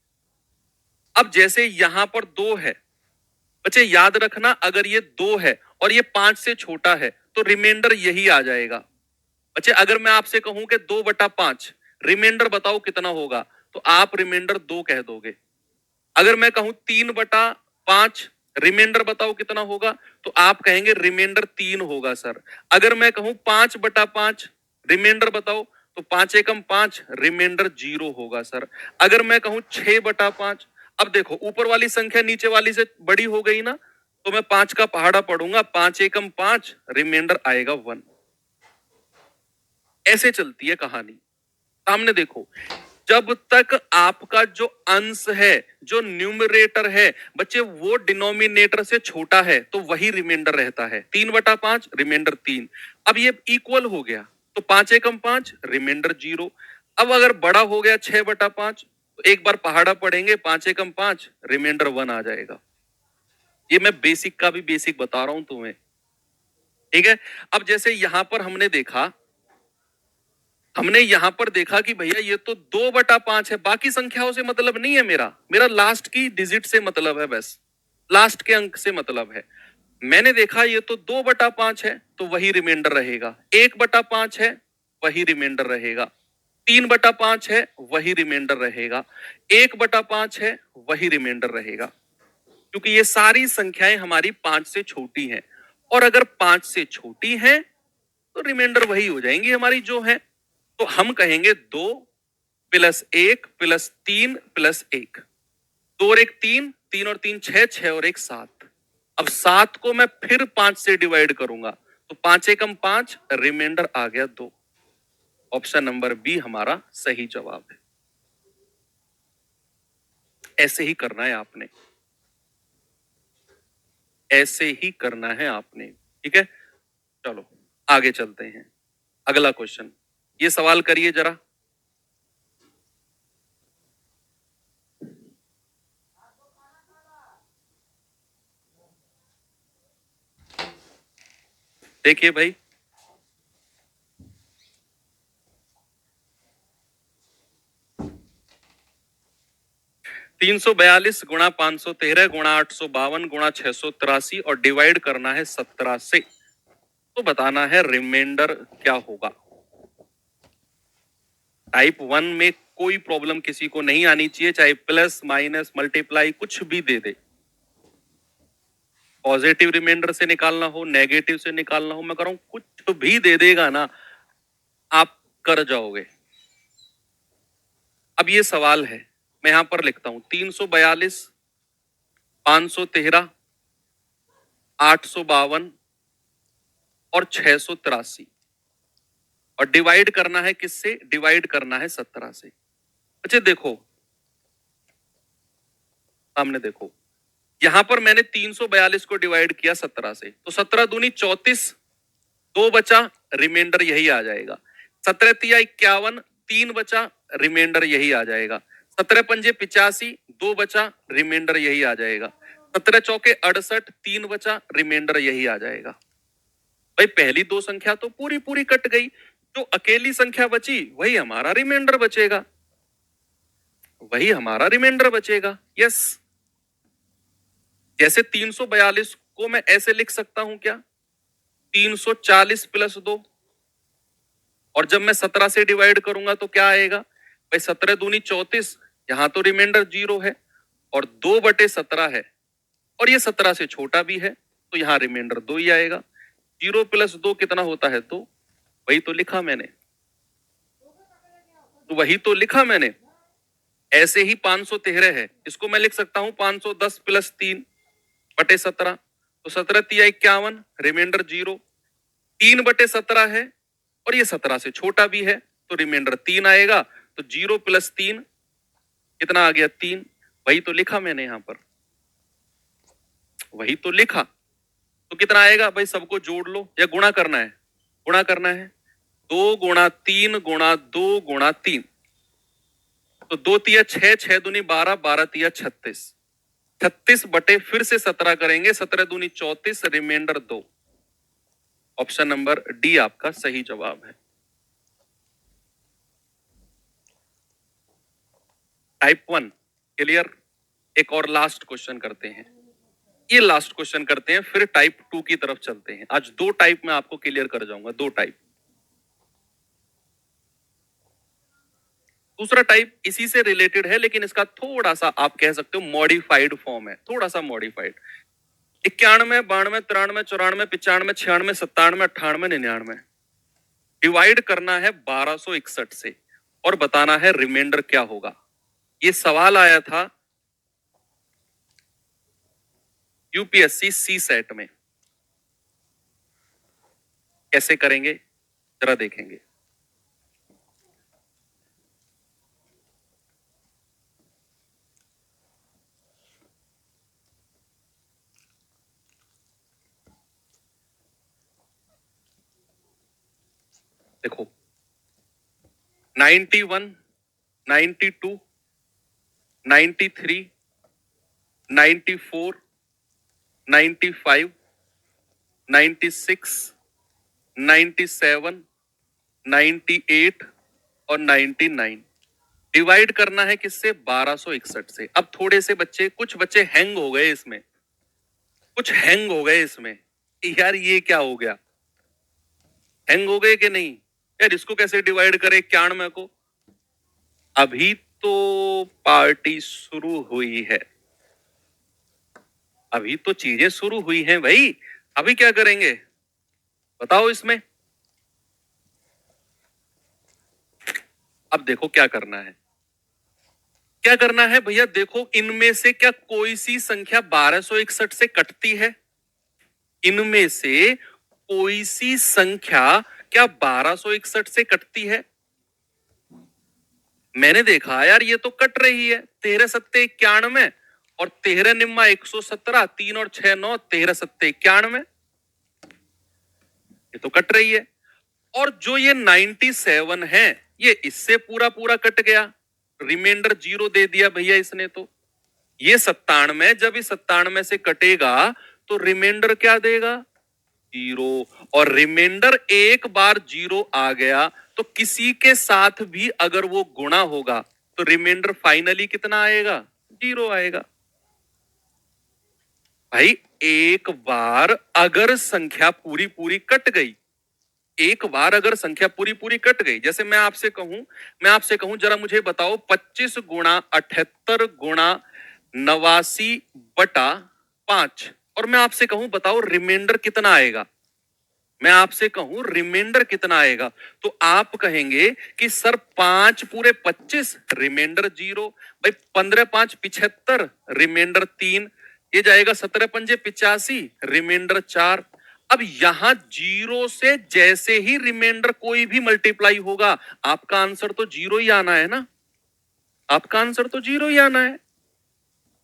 अब जैसे यहां पर 2 है, बच्चे याद रखना, अगर ये 2 है और ये 5 से छोटा है तो रिमाइंडर यही आ जाएगा। बच्चे अगर मैं आपसे कहूं कि 2/5 रिमाइंडर बताओ कितना होगा, तो आप रिमाइंडर 2 कह दोगे। अगर मैं कहूं 3/5 रिमाइंडर बताओ कितना होगा, तो आप कहेंगे रिमाइंडर 3 होगा सर। अगर मैं कहूं 5/5 रिमाइंडर बताओ, तो 5 एकम 5 रिमाइंडर 0 होगा सर। अगर मैं कहूं 6/5, अब देखो ऊपर वाली संख्या नीचे वाली से बड़ी हो गई ना, तो मैं 5 का पहाड़ा पढ़ूंगा, 5 एकम 5 रिमाइंडर आएगा 1। ऐसे चलती है कहानी। सामने देखो, जब तक आपका जो अंश है, जो न्यूमरेटर है बच्चे, वो डिनोमिनेटर से छोटा है, तो वही रिमाइंडर रहता है। 3/5 रिमाइंडर 3। अब ये इक्वल हो गया, तो 5 एकम 5 रिमाइंडर 0। अब अगर बड़ा हो गया 6/5, तो एक बार पहाड़ा पढ़ेंगे, 5 एकम 5 रिमाइंडर 1 आ जाएगा। ये मैं बेसिक का भी बेसिक बता रहा हूं तुम्हें, ठीक है। अब जैसे यहां पर हमने यहां पर देखा कि भैया ये तो 2/5 है, बाकी संख्याओं से मतलब नहीं है मेरा लास्ट की डिजिट से मतलब है, बस लास्ट के अंक से मतलब है। मैंने देखा ये तो 2/5 है, तो वही रिमाइंडर रहेगा। 1/5 है, वही रिमाइंडर रहेगा। 3/5 है, वही रिमाइंडर रहेगा। 1/5 है, वही रिमाइंडर रहेगा, क्योंकि ये सारी संख्याएं हमारी 5 से छोटी हैं। और अगर 5 से छोटी हैं, तो रिमाइंडर वही हो जाएंगी हमारी जो है। तो हम कहेंगे 2 + 1 + 3 + 1। 2 और 1 3, 3 और 3 6, 6 और 1 7। अब 7 को मैं फिर 5 से डिवाइड करूंगा, तो 5 एकम 5 रिमाइंडर आ गया 2। ऑप्शन नंबर बी हमारा सही जवाब है। ऐसे ही करना है आपने, ऐसे ही करना है आपने, ठीक है। चलो आगे चलते हैं। अगला क्वेश्चन, ये सवाल करिए जरा। देखिए भाई, 342 गुणा 513 गुणा 852 गुणा 683 और डिवाइड करना है 17 से, तो बताना है रिमाइंडर क्या होगा। टाइप 1 में कोई प्रॉब्लम किसी को नहीं आनी चाहिए, चाहे प्लस माइनस मल्टीप्लाई कुछ भी दे दे। पॉजिटिव रिमाइंडर से निकालना हो, नेगेटिव से निकालना हो, मैं कह रहा हूं कुछ भी दे देगा ना, आप कर जाओगे। अब ये सवाल है, मैं यहां पर लिखता हूं 342 513 852 और 683, और डिवाइड करना है किससे, डिवाइड करना है 17 से। अच्छा देखो, सामने देखो, यहां पर मैंने 342 को डिवाइड किया 17 से, तो 17 दूनी 34, 2 बचा, रिमाइंडर यही आ जाएगा। 17 तिया 51, 3 बचा, रिमाइंडर यही आ जाएगा। 17 पंजे 85, 2 बचा, रिमाइंडर यही आ जाएगा। 17 चौके 68, 3 बचा, रिमाइंडर यही आ जाएगा। भाई पहली दो संख्या तो पूरी पूरी कट गई, जो अकेली संख्या बची वही हमारा रिमाइंडर बचेगा, वही हमारा रिमाइंडर बचेगा। यस, जैसे 342 को मैं ऐसे लिख सकता हूं क्या, 340 + 2, और जब मैं 17 से डिवाइड करूंगा तो क्या आएगा भाई, 17 दूनी 34, यहां तो रिमाइंडर 0 है, और 2/17 है, और ये 17 से छोटा भी है, तो यहां रिमाइंडर 2 ही आएगा। 0 + 2 कितना होता है, 2। वही तो लिखा मैंने, तो वही तो लिखा मैंने। ऐसे ही 513 है, इसको मैं लिख सकता हूं 510 + 3/17, तो 17 तिया 51, रिमाइंडर 0। 3/17 है, और ये 17 से छोटा भी है, तो रिमाइंडर 3 आएगा। तो 0 + 3 कितना आ गया, 3। वही तो लिखा मैंने यहां पर, वही तो लिखा। तो कितना आएगा भाई, सबको जोड़ लो, या गुणा करना है, गुणा करना है। 2 गुणा 3 गुणा 2 गुणा 3, तो 2 तिया 6, 6 दूनी 12, 12 तिया 36, 36 बटे फिर से 17 करेंगे, 17 दूनी 34, रिमाइंडर 2। ऑप्शन नंबर डी आपका सही जवाब है। Type 1 clear. एक और लास्ट क्वेश्चन करते हैं, ये लास्ट क्वेश्चन करते हैं, फिर टाइप 2 की तरफ चलते हैं। आज 2 टाइप में आपको क्लियर कर जाऊंगा, 2 टाइप। दूसरा टाइप इसी से रिलेटेड है, लेकिन इसका थोड़ा सा आप कह सकते हो मॉडिफाइड फॉर्म है, थोड़ा सा मॉडिफाइड। 91, 92, 93, 94, 95, 96, 97, 98, 99 डिवाइड करना है 1261 से और बताना है रिमाइंडर क्या होगा। ये सवाल आया था यूपीएससी सी सेट में। कैसे करेंगे जरा देखेंगे। देखो 91, 92, 93, 94, 95, 96, 97, 98 और 99 डिवाइड करना है किससे? 1261 से। अब थोड़े से बच्चे, कुछ बच्चे हैंग हो गए इसमें, कुछ हैंग हो गए इसमें, यार ये क्या हो गया, हैंग हो गए कि नहीं यार, इसको कैसे डिवाइड करें 91 को। अभी तो पार्टी शुरू हुई है, अभी तो चीजें शुरू हुई हैं भाई, अभी क्या करेंगे बताओ इसमें। अब देखो क्या करना है, क्या करना है भैया। देखो इनमें से क्या कोई सी संख्या 1261 से कटती है? इनमें से कोई सी संख्या क्या 1261 से कटती है? मैंने देखा यार ये तो कट रही है। 13 सत्ते 91 और 13 निम्मा 117, 3 और 6 9, 13 सत्ते 91, ये तो कट रही है। और जो ये 97 है ये इससे पूरा पूरा कट गया, रिमाइंडर 0 दे दिया भैया इसने। तो ये 97 जब इस 97 से कटेगा तो रिमाइंडर क्या देगा? 0। और रिमाइंडर एक बार 0 आ गया तो किसी के साथ भी अगर वो गुणा होगा तो रिमाइंडर फाइनली कितना आएगा? 0 आएगा। भाई एक बार अगर संख्या पूरी पूरी कट गई, एक बार अगर संख्या पूरी पूरी कट गई, जैसे मैं आपसे कहूं जरा मुझे बताओ 25 गुणा 78 गुणा 89/5, और मैं आपसे कहूं बताओ रिमाइंडर कितना आएगा, मैं आपसे कहूं रिमाइंडर कितना आएगा, तो आप कहेंगे कि सर 5 पूरे 25 रिमाइंडर 0। भाई 15 5 75 रिमाइंडर 3, ये जाएगा 17 पंजे 85 रिमाइंडर 4। अब यहां 0 से जैसे ही रिमाइंडर कोई भी मल्टीप्लाई होगा आपका आंसर तो 0 ही आना है ना, आपका आंसर तो 0 ही आना है।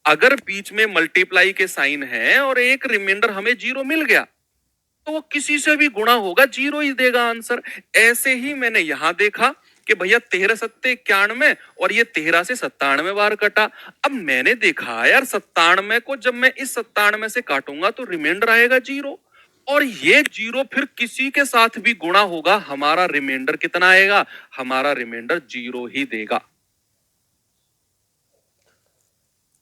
अगर बीच में मल्टीप्लाई के साइन है और एक रिमाइंडर हमें 0 मिल गया तो वो किसी से भी गुणा होगा 0 ही देगा आंसर। ऐसे ही मैंने यहां देखा कि भैया 13 सत्ते 91 और ये 13 से 97 बार कटा। अब मैंने देखा यार 97 को जब मैं इस 97 से काटूंगा तो रिमाइंडर आएगा 0, और ये 0 फिर किसी के साथ भी गुणा होगा, हमारा रिमाइंडर कितना आएगा? हमारा रिमाइंडर 0 ही देगा।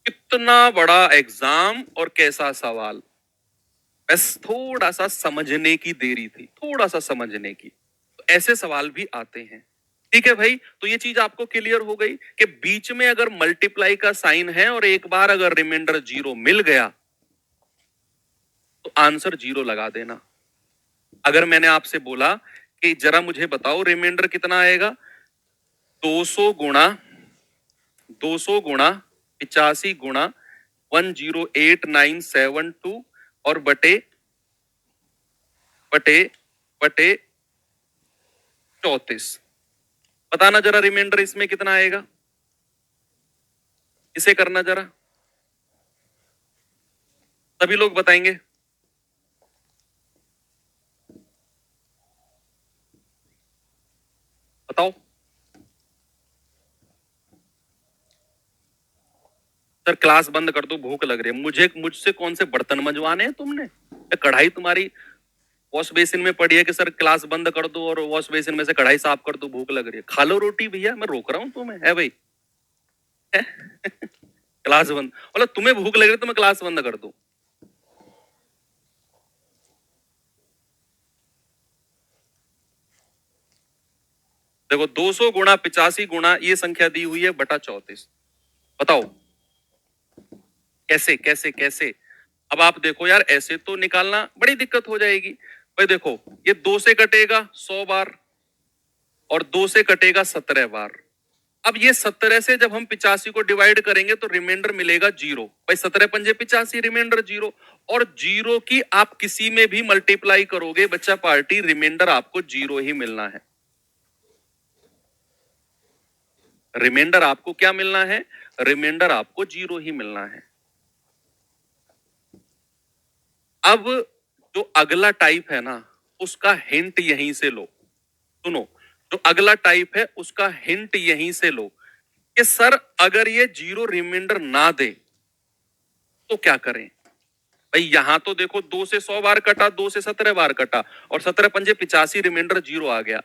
कितना बड़ा एग्जाम और कैसा सवाल, बस थोड़ा सा समझने की देरी थी, थोड़ा सा समझने की। तो ऐसे सवाल भी आते हैं। ठीक है भाई, तो ये चीज आपको क्लियर हो गई कि बीच में अगर मल्टीप्लाई का साइन है और एक बार अगर रिमाइंडर 0 मिल गया तो आंसर 0 लगा देना। अगर मैंने आपसे बोला कि जरा मुझे बताओ रिमाइंडर कितना आएगा, 200 गुणा 85 गुणा 108972 और बटे बटे बटे 34, बताना जरा रिमाइंडर इसमें कितना आएगा, इसे करना जरा, सभी लोग बताएंगे। बताओ सर, क्लास बंद कर दो, भूख लग रही है मुझे, मुझसे कौन से बर्तन मंजवाने हैं तुमने, या कढ़ाई तुम्हारी वॉश बेसिन में पड़ी है कि सर क्लास बंद कर दो और वॉश बेसिन में से कढ़ाई साफ कर दो, भूख लग रही है, खा लो रोटी भैया, मैं रोक रहा हूं तुम्हें, है भाई है? क्लास बंद मतलब तुम्हें भूख लग रही है तो मैं क्लास बंद कर दूं? देखो 200 गुणा 85 गुणा ये संख्या दी हुई है बटा 34। बताओ कैसे कैसे कैसे। अब आप देखो यार, ऐसे तो निकालना बड़ी दिक्कत हो जाएगी। भाई देखो, ये 2 से कटेगा 100 बार और 2 से कटेगा 17 बार। अब ये 17 से जब हम 85 को डिवाइड करेंगे तो रिमाइंडर मिलेगा 0। भाई 17 पंजे 85, रिमाइंडर 0। और 0 की आप किसी में भी मल्टीप्लाई करोगे बच्चा पार्टी, रिमाइंडर आपको 0 ही मिलना है। रिमाइंडर आपको क्या मिलना है? रिमाइंडर आपको 0 ही मिलना है। अब जो अगला टाइप है ना, उसका हिंट यहीं से लो। सुनो, जो अगला टाइप है उसका हिंट यहीं से लो कि सर अगर ये 0 रिमाइंडर ना दे तो क्या करें। भाई यहां तो देखो 2 से 100 बार कटा, 2 से 17 बार कटा और 17 पंजे 85, रिमाइंडर 0 आ गया।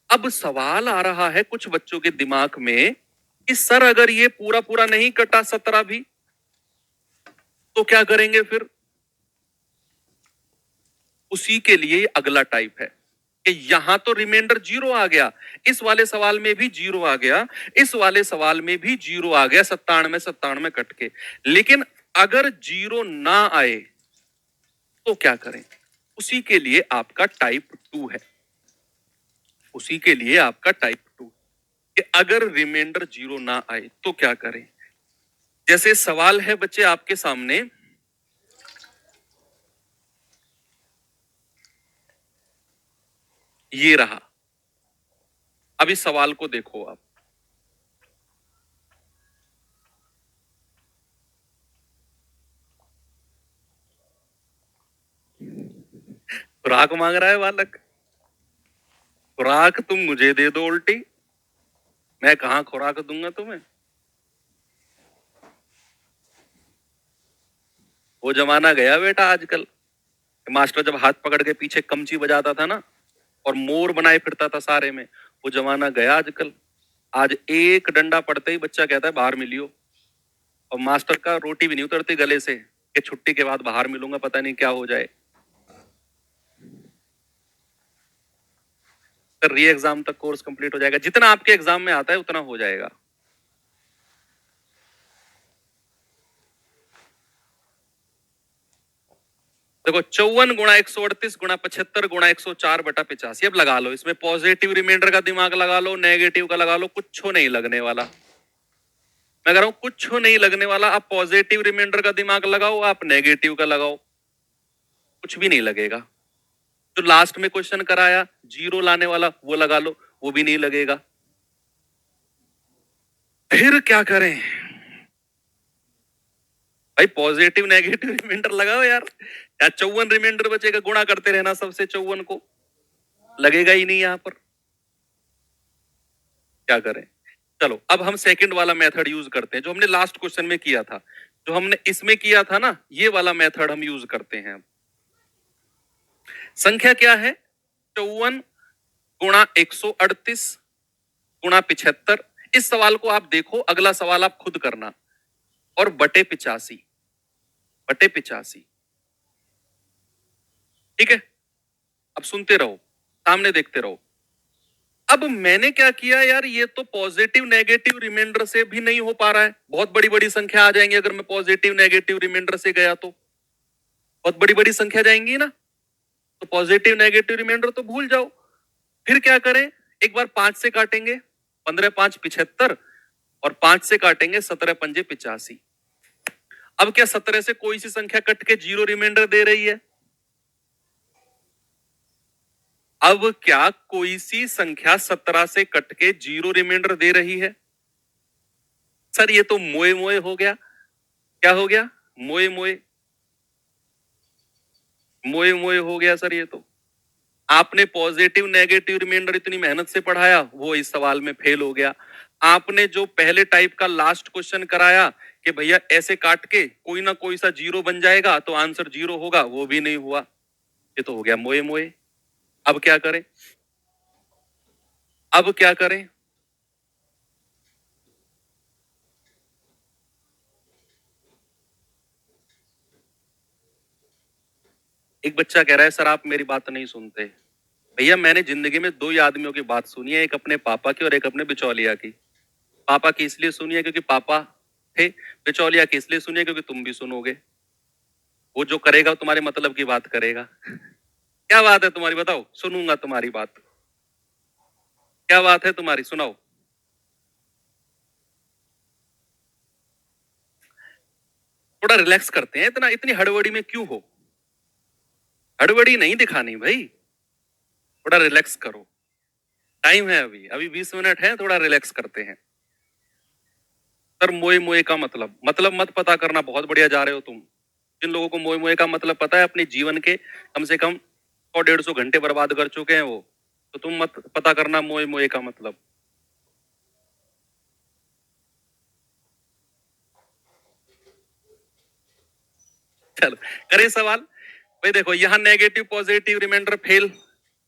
अब सवाल आ रहा है कुछ बच्चों के दिमाग में कि सर अगर ये पूरा पूरा नहीं कटा 17 भी तो क्या करेंगे फिर। उसी के लिए अगला टाइप है कि यहां तो रिमाइंडर 0 आ गया, इस वाले सवाल में भी 0 आ गया, इस वाले सवाल में भी 0 आ गया, 97 कट के। लेकिन अगर 0 ना आए तो क्या करें। उसी के लिए आपका टाइप 2 है। उसी के लिए आपका टाइप 2 कि अगर रिमाइंडर 0 ना आए तो क्या करें। जैसे सवाल है बच्चे आपके सामने, ये रहा। अब इस सवाल को देखो आप। खुराक मांग रहा है बालक। खुराक तुम मुझे दे दो उल्टी, मैं कहां खुराक दूंगा तुम्हें। वो जमाना गया बेटा आजकल। मास्टर जब हाथ पकड़ के पीछे कमची बजाता था ना और मोर बनाए फिरता था सारे में, वो जमाना गया आजकल। आज एक डंडा पड़ते ही बच्चा कहता है बाहर मिलियो। और मास्टर का रोटी भी नहीं उतरती गले से कि छुट्टी के बाद बाहर मिलूंगा, पता नहीं क्या हो जाए। फिर री एग्जाम तक कोर्स कंप्लीट हो जाएगा, जितना आपके एग्जाम में आता है उतना हो जाएगा। देखो 54 गुणा 138 गुणा 75 गुणा 104 बटा 85। अब लगा लो, इसमें पॉजिटिव रिमाइंडर का दिमाग लगा लो, नेगेटिव का लगा लो, कुछ नहीं लगने वाला। मैं कह रहा हूं कुछ नहीं लगने वाला। आप पॉजिटिव रिमाइंडर का दिमाग लगाओ, आप नेगेटिव का लगाओ, कुछ भी नहीं लगेगा। जो लास्ट में क्वेश्चन कराया 0 लाने वाला, वो लगा लो, वो भी नहीं लगेगा। फिर क्या करें भाई। पॉजिटिव नेगेटिव रिमाइंडर लगाओ यार। 54 रिमाइंडर बचेगा, गुणा करते रहना सबसे 54 को, लगेगा ही नहीं यहां पर। क्या करें। चलो अब हम सेकंड वाला मेथड यूज करते हैं जो हमने लास्ट क्वेश्चन में किया था। जो हमने इसमें किया था ना, ये वाला मेथड हम यूज करते हैं। संख्या क्या है? 54 गुणा 138 गुणा 75। इस सवाल को आप देखो, अगला सवाल आप खुद करना। और बटे 85, बटे 85। ठीक है, अब सुनते रहो, सामने देखते रहो। अब मैंने क्या किया यार, ये तो पॉजिटिव नेगेटिव रिमाइंडर से भी नहीं हो पा रहा है। बहुत बड़ी बड़ी संख्या आ जाएंगी अगर मैं पॉजिटिव नेगेटिव रिमाइंडर से गया तो। बहुत बड़ी बड़ी संख्या जाएंगी ना, तो पॉजिटिव नेगेटिव रिमाइंडर तो भूल जाओ। फिर क्या करें, एक बार 5 से काटेंगे, 15 5 75। और 5 से काटेंगे 17 पंजे 85। अब क्या 17 से कोई सी संख्या कट के 0 रिमाइंडर दे रही है? अब क्या कोई सी संख्या 17 से कट के 0 रिमाइंडर दे रही है? सर ये तो मोए मोए हो गया। क्या हो गया? मोए मोए, मोए मोए हो गया सर। ये तो आपने पॉजिटिव नेगेटिव रिमाइंडर इतनी मेहनत से पढ़ाया, वो इस सवाल में फेल हो गया। आपने जो पहले टाइप का लास्ट क्वेश्चन कराया कि भैया ऐसे काट के कोई ना कोई सा 0 बन जाएगा तो आंसर 0 होगा, वो भी नहीं हुआ। ये तो हो गया मोए मोए। अब क्या करें, अब क्या करें। एक बच्चा कह रहा है सर आप मेरी बात नहीं सुनते। भैया मैंने जिंदगी में दो ही आदमियों की बात सुनी है, एक अपने पापा की और एक अपने बिचौलिया की। पापा की इसलिए सुनी है क्योंकि पापा थे, बिचौलिया की इसलिए सुनी है क्योंकि तुम भी सुनोगे। वो जो करेगा वो तुम्हारे मतलब की बात करेगा। क्या बात है तुम्हारी, बताओ, सुनूंगा तुम्हारी बात। क्या बात है तुम्हारी, सुनाओ। थोड़ा रिलैक्स करते हैं, इतना इतनी हड़बड़ी में क्यों हो? हड़बड़ी नहीं दिखानी भाई, थोड़ा रिलैक्स करो। टाइम है, अभी अभी 20 मिनट है, थोड़ा रिलैक्स करते हैं। सर मोए मोए का मतलब मत पता करना, बहुत बढ़िया जा रहे हो तुम। जिन लोगों को मोए मोए का मतलब पता है, अपने जीवन के कम से कम 100-150 घंटे बर्बाद कर चुके हैं वो। तो तुम मत पता करना मोए मोए का मतलब। चलो करें सवाल। भाई देखो, यहाँ नेगेटिव पॉजिटिव रिमाइंडर फेल।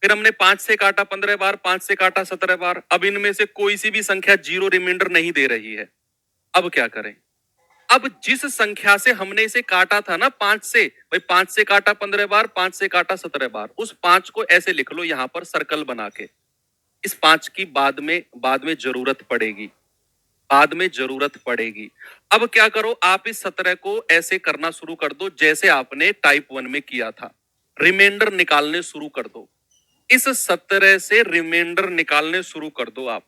फिर हमने 5 से काटा 15 बार, 5 से काटा 17 बार। अब इनमें से कोई सी भी संख्या जीरो रिमाइंडर नहीं दे रही है। अब क्या करें? अब जिस संख्या से हमने इसे काटा था ना, 5 से, भाई 5 से काटा 15 बार, 5 से काटा 17 बार, उस 5 को ऐसे लिख लो यहां पर सर्कल बना के। इस 5 की बाद में जरूरत पड़ेगी, बाद में जरूरत पड़ेगी। अब क्या करो, आप इस 17 को ऐसे करना शुरू कर दो जैसे आपने टाइप 1 में किया था। रिमाइंडर निकालने शुरू कर दो। इस 17 से रिमाइंडर निकालने शुरू कर दो आप।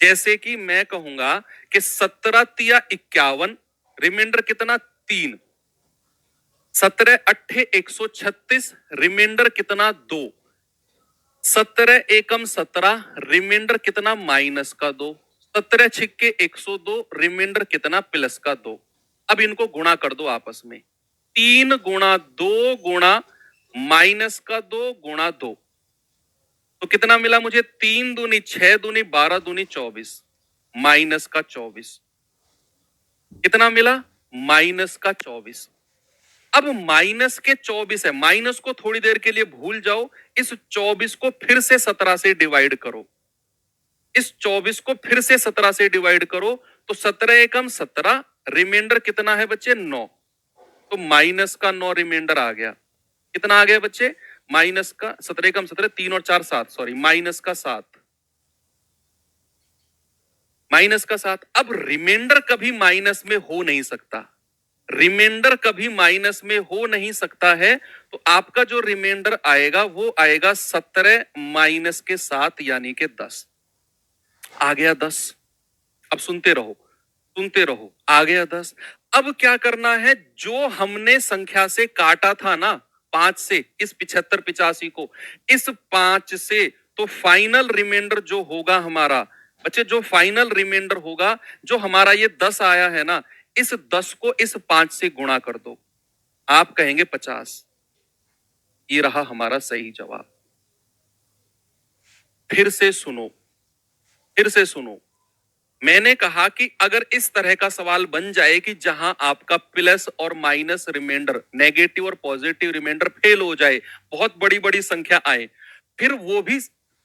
जैसे कि मैं कहूंगा कि 17 तिया 51, रिमाइंडर कितना? 3। 17 अट्ठे 136, रिमाइंडर कितना? 2। 17 एकम 17, रिमाइंडर कितना? -2। 17 छिक्के 102, रिमाइंडर कितना? +2। अब इनको गुणा कर दो आपस में। 3 गुणा 2 गुणा -2 गुणा 2, तो कितना मिला मुझे? 3 दूनी 6 दूनी 12 दूनी 24, -24। कितना मिला? -24। अब -24 है, माइनस को थोड़ी देर के लिए भूल जाओ। इस 24 को फिर से 17 से डिवाइड करो। इस 24 को फिर से 17 से डिवाइड करो, तो 17 एकम 17, रिमाइंडर कितना है बच्चे? 9। तो -9 रिमाइंडर आ गया। कितना आ गया बच्चे? माइनस का 17 एकम 17, 3 और 4 7, सॉरी, -7। -7। अब रिमाइंडर कभी माइनस में हो नहीं सकता। रिमाइंडर कभी माइनस में हो नहीं सकता है। तो आपका जो रिमाइंडर आएगा वो आएगा 17 माइनस के 7 यानी के 10। आ गया 10। अब सुनते रहो, सुनते रहो, आ गया 10। अब क्या करना है? जो हमने संख्या से काटा था ना, 5 से, इस 75 85 को, इस 5 से, तो फाइनल रिमाइंडर जो होगा हमारा बच्चे, जो फाइनल रिमाइंडर होगा, जो हमारा ये 10 आया है ना, इस 10 को इस 5 से गुणा कर दो। आप कहेंगे 50। ये रहा हमारा सही जवाब। फिर से सुनो, फिर से सुनो। मैंने कहा कि अगर इस तरह का सवाल बन जाए कि जहां आपका प्लस और माइनस रिमाइंडर, नेगेटिव और पॉजिटिव रिमाइंडर फेल हो जाए, बहुत बड़ी बड़ी संख्या आए, फिर वो भी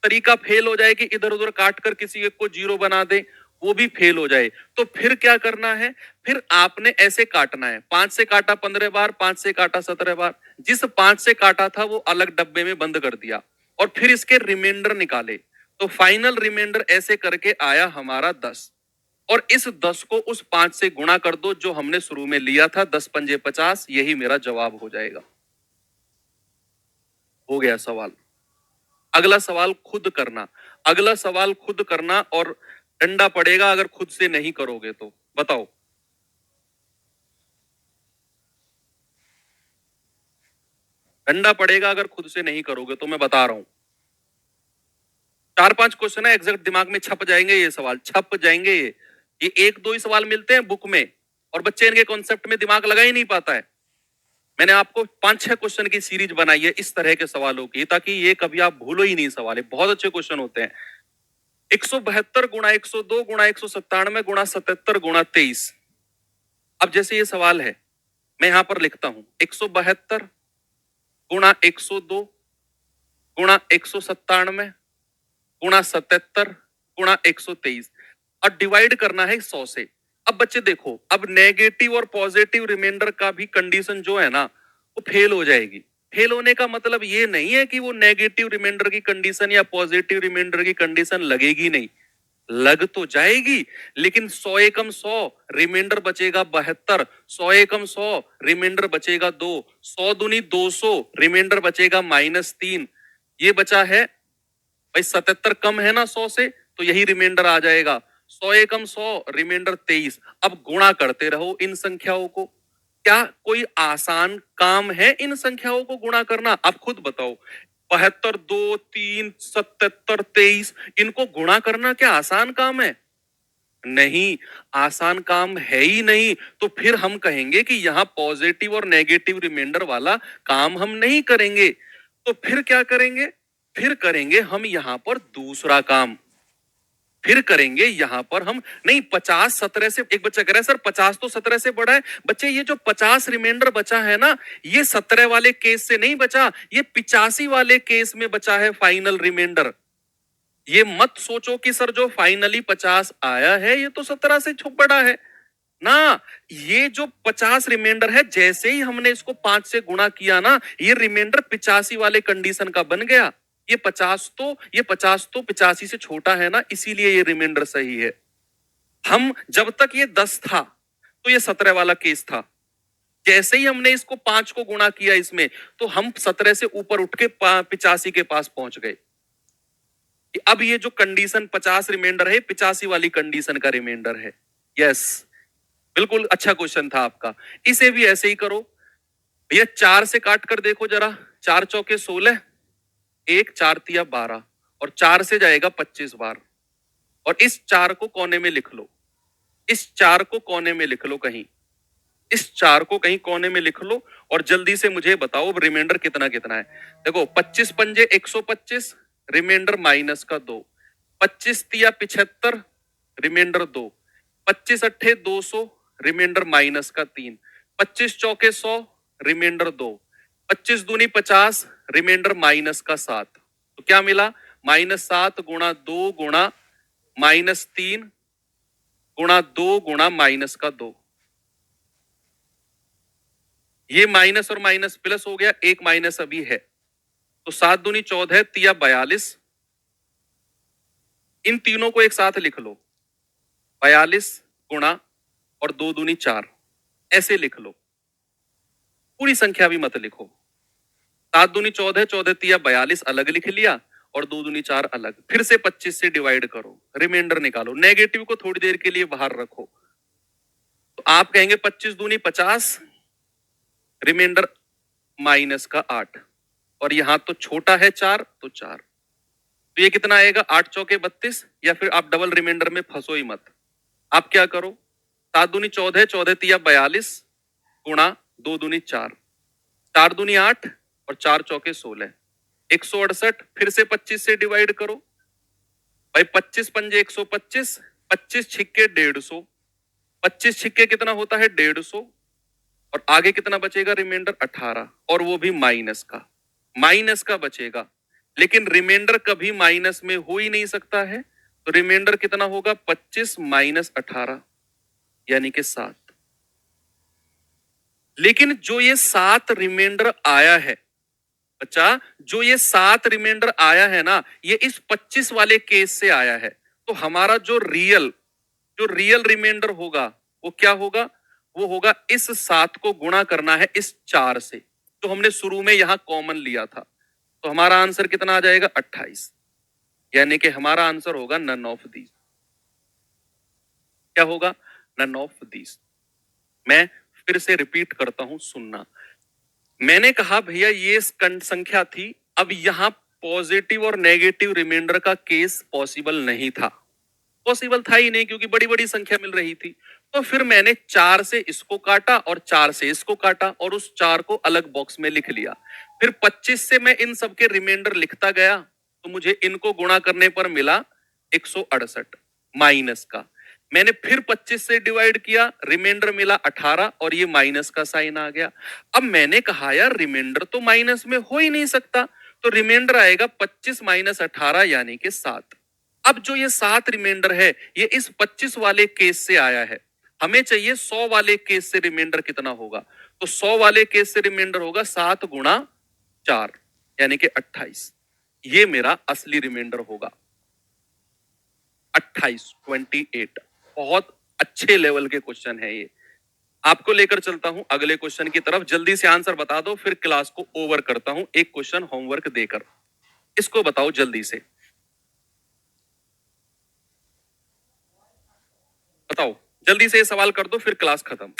तरीका फेल हो जाए कि इधर उधर काट कर किसी एक को जीरो बना दे, वो भी फेल हो जाए, तो फिर क्या करना है? फिर आपने ऐसे काटना है। 5 से काटा 15 बार, 5 से काटा 17 बार। जिस 5 से काटा था वो अलग डब्बे में बंद कर दिया, और फिर इसके रिमाइंडर निकाले। तो फाइनल रिमाइंडर ऐसे करके आया हमारा 10। और इस 10 को उस 5 से गुणा कर दो जो हमने शुरू में लिया था, 10 पंजे 50। यही मेरा जवाब हो जाएगा। हो गया सवाल। अगला सवाल खुद करना, अगला सवाल खुद करना, और डंडा पड़ेगा अगर खुद से नहीं करोगे तो। बताओ। डंडा पड़ेगा अगर खुद से नहीं करोगे तो, मैं बता रहा हूं। 4 5 क्वेश्चन है, एग्जैक्ट दिमाग में छप जाएंगे ये सवाल, छप जाएंगे ये 1 2 ही सवाल मिलते हैं बुक में, और बच्चे इनके कॉन्सेप्ट में दिमाग लगा ही नहीं पाता है। मैंने आपको 5 6 क्वेश्चन की सीरीज बनाई है इस तरह के सवालों की, ताकि ये कभी आप भूलो ही नहीं। सवाल बहुत अच्छे क्वेश्चन होते हैं। 172 गुणा 102 गुणा 197 गुणा 77 गुणा 23। अब जैसे ये सवाल है, मैं यहां पर लिखता हूं 172 गुणा 102 गुणा 197 गुणा 77 गुणा 123, और डिवाइड करना है 100 से। अब बच्चे देखो, अब नेगेटिव और पॉजिटिव रिमाइंडर का भी कंडीशन जो है ना, वो फेल हो जाएगी। फेल होने का मतलब ये नहीं है कि वो नेगेटिव रिमाइंडर की कंडीशन या पॉजिटिव रिमाइंडर की कंडीशन लगेगी नहीं, लग तो जाएगी, लेकिन 100 एकम 100 रिमाइंडर बचेगा 72, 100 एकम 100 रिमाइंडर बचेगा 2, 100 दूनी 200 रिमाइंडर बचेगा -3, ये बचा है भाई 77 कम है ना 100 से, तो यही रिमाइंडर आ जाएगा। 100 एकम 100 रिमाइंडर 23। अब गुणा करते रहो इन संख्याओं को। क्या कोई आसान काम है इन संख्याओं को गुणा करना? आप खुद बताओ। 72, 2, 3, 77, 23, इनको गुणा करना क्या आसान काम है? नहीं, आसान काम है ही नहीं। तो फिर हम कहेंगे कि यहां पॉजिटिव और नेगेटिव रिमाइंडर वाला काम हम नहीं करेंगे। तो फिर क्या करेंगे? फिर करेंगे हम यहां पर दूसरा काम। फिर करेंगे यहां पर हम नहीं, 50 17 से, एक बच्चा कह रहा है सर 50 तो 17 से बड़ा है। बच्चे ये जो 50 रिमाइंडर बचा है ना, ये 17 वाले केस से नहीं बचा, ये 85 वाले केस में बचा है फाइनल रिमाइंडर। ये मत सोचो कि सर जो फाइनली 50 आया है ये तो 17 से बड़ा है ना। ये जो 50 रिमाइंडर है, जैसे ही हमने इसको 5 से गुणा किया ना, ये रिमाइंडर 85 वाले कंडीशन का बन गया। ये 50 तो 85 से छोटा है ना, इसीलिए ये रिमाइंडर सही है। हम जब तक ये 10 था तो ये 17 वाला केस था। जैसे ही हमने इसको 5 को गुणा किया इसमें, तो हम 17 से ऊपर उठ के 85 के पास पहुंच गए। अब ये जो कंडीशन 50 रिमाइंडर है, 85 वाली कंडीशन का रिमाइंडर है। यस, बिल्कुल अच्छा क्वेश्चन था आपका। इसे भी ऐसे ही करो भैया, 4 से काट कर देखो जरा। 4 चौके 16, 1 4 तिया 12, और 4 से जाएगा 25 बार। और इस 4 को कोने में लिख लो, इस 4 को कोने में लिख लो कहीं, इस 4 को कहीं कोने में लिख लो, और जल्दी से मुझे बताओ रिमाइंडर कितना कितना है। देखो 25 पंजे 125, रिमाइंडर माइनस का 2, 25 तिया 75, रिमाइंडर 2, 25 अट्ठे 200, रिमाइंडर माइनस का 3, 25 चौके 100, रिमाइंडर 2, 25 दूनी 50, रिमाइंडर माइनस का 7। तो क्या मिला? -7 गुणा 2 गुणा -3 गुणा 2 गुणा -2। ये माइनस और माइनस प्लस हो गया, एक माइनस अभी है, तो 7 दूनी 14 तिया 42। इन तीनों को एक साथ लिख लो, 42 गुणा और 2 दूनी 4, ऐसे लिख लो। पूरी संख्या भी मत लिखो। 7 दूनी 14, 14 तिया 42 अलग लिख लिया, और 2 दूनी 4 अलग। फिर से 25 से डिवाइड करो, रिमाइंडर निकालो। नेगेटिव को थोड़ी देर के लिए बाहर रखो, तो आप कहेंगे 25 दूनी 50, रिमाइंडर माइनस का 8, और यहां तो छोटा है 4, तो 4। तो ये कितना आएगा? 8 चौके 32। या फिर आप डबल रिमाइंडर में फंसो ही मत, आप क्या करो, 7 दूनी 14, 14 तिया 42 गुणा 2 दूनी 4, 4 दूनी 8 और 4 चौके 16, 168। फिर से 25 से डिवाइड करो भाई, 25 पंजे 125, 25 छिक्के 150, 25 छिक्के कितना होता है? 150, और आगे कितना बचेगा रिमाइंडर? 18, और वो भी माइनस का बचेगा। लेकिन रिमाइंडर कभी माइनस में हो ही नहीं सकता है, तो रिमाइंडर कितना होगा? 25 माइनस 18, यानी कि 7। लेकिन जो ये 7 रिमाइंडर आया है बच्चा, जो ये 7 रिमाइंडर आया है ना, ये इस 25 वाले केस से आया है। तो हमारा जो रियल रिमाइंडर होगा वो क्या होगा? वो होगा इस 7 को गुणा करना है इस 4 से, तो हमने शुरू में यहां कॉमन लिया था। तो हमारा आंसर कितना आ जाएगा? 28, यानी कि हमारा आंसर होगा नन ऑफ दीज। क्या होगा? None of these. मैं फिर से रिपीट करता हूं, सुनना। मैंने कहा भैया ये संख्या थी, अब यहां पॉजिटिव और नेगेटिव रिमाइंडर का केस पॉसिबल नहीं था, पॉसिबल था ही नहीं, क्योंकि बड़ी बड़ी संख्या मिल रही थी। तो फिर मैंने 4 से इसको काटा और 4 से इसको काटा, और उस 4 को अलग बॉक्स में लिख लिया। फिर 25 से मैं इन सबके रिमाइंडर लिखता गया, तो मुझे इनको गुणा करने पर मिला 168 माइनस का। मैंने फिर 25 से डिवाइड किया, रिमाइंडर मिला 18, और ये माइनस का साइन आ गया। अब मैंने कहा यार रिमाइंडर तो माइनस में हो ही नहीं सकता, तो रिमाइंडर आएगा 25 माइनस 18, यानी कि 7। अब जो ये 7 रिमाइंडर है, ये इस 25 वाले केस से आया है। हमें चाहिए 100 वाले केस से रिमाइंडर कितना होगा, तो 100 वाले केस से रिमाइंडर होगा 7 गुणा 4 यानी कि 28। ये मेरा असली रिमाइंडर होगा। 28, 28। बहुत अच्छे लेवल के क्वेश्चन है ये। आपको लेकर चलता हूं अगले क्वेश्चन की तरफ। जल्दी से आंसर बता दो, फिर क्लास को ओवर करता हूं एक क्वेश्चन होमवर्क देकर। इसको बताओ जल्दी से, बताओ जल्दी से ये सवाल कर दो, फिर क्लास खत्म।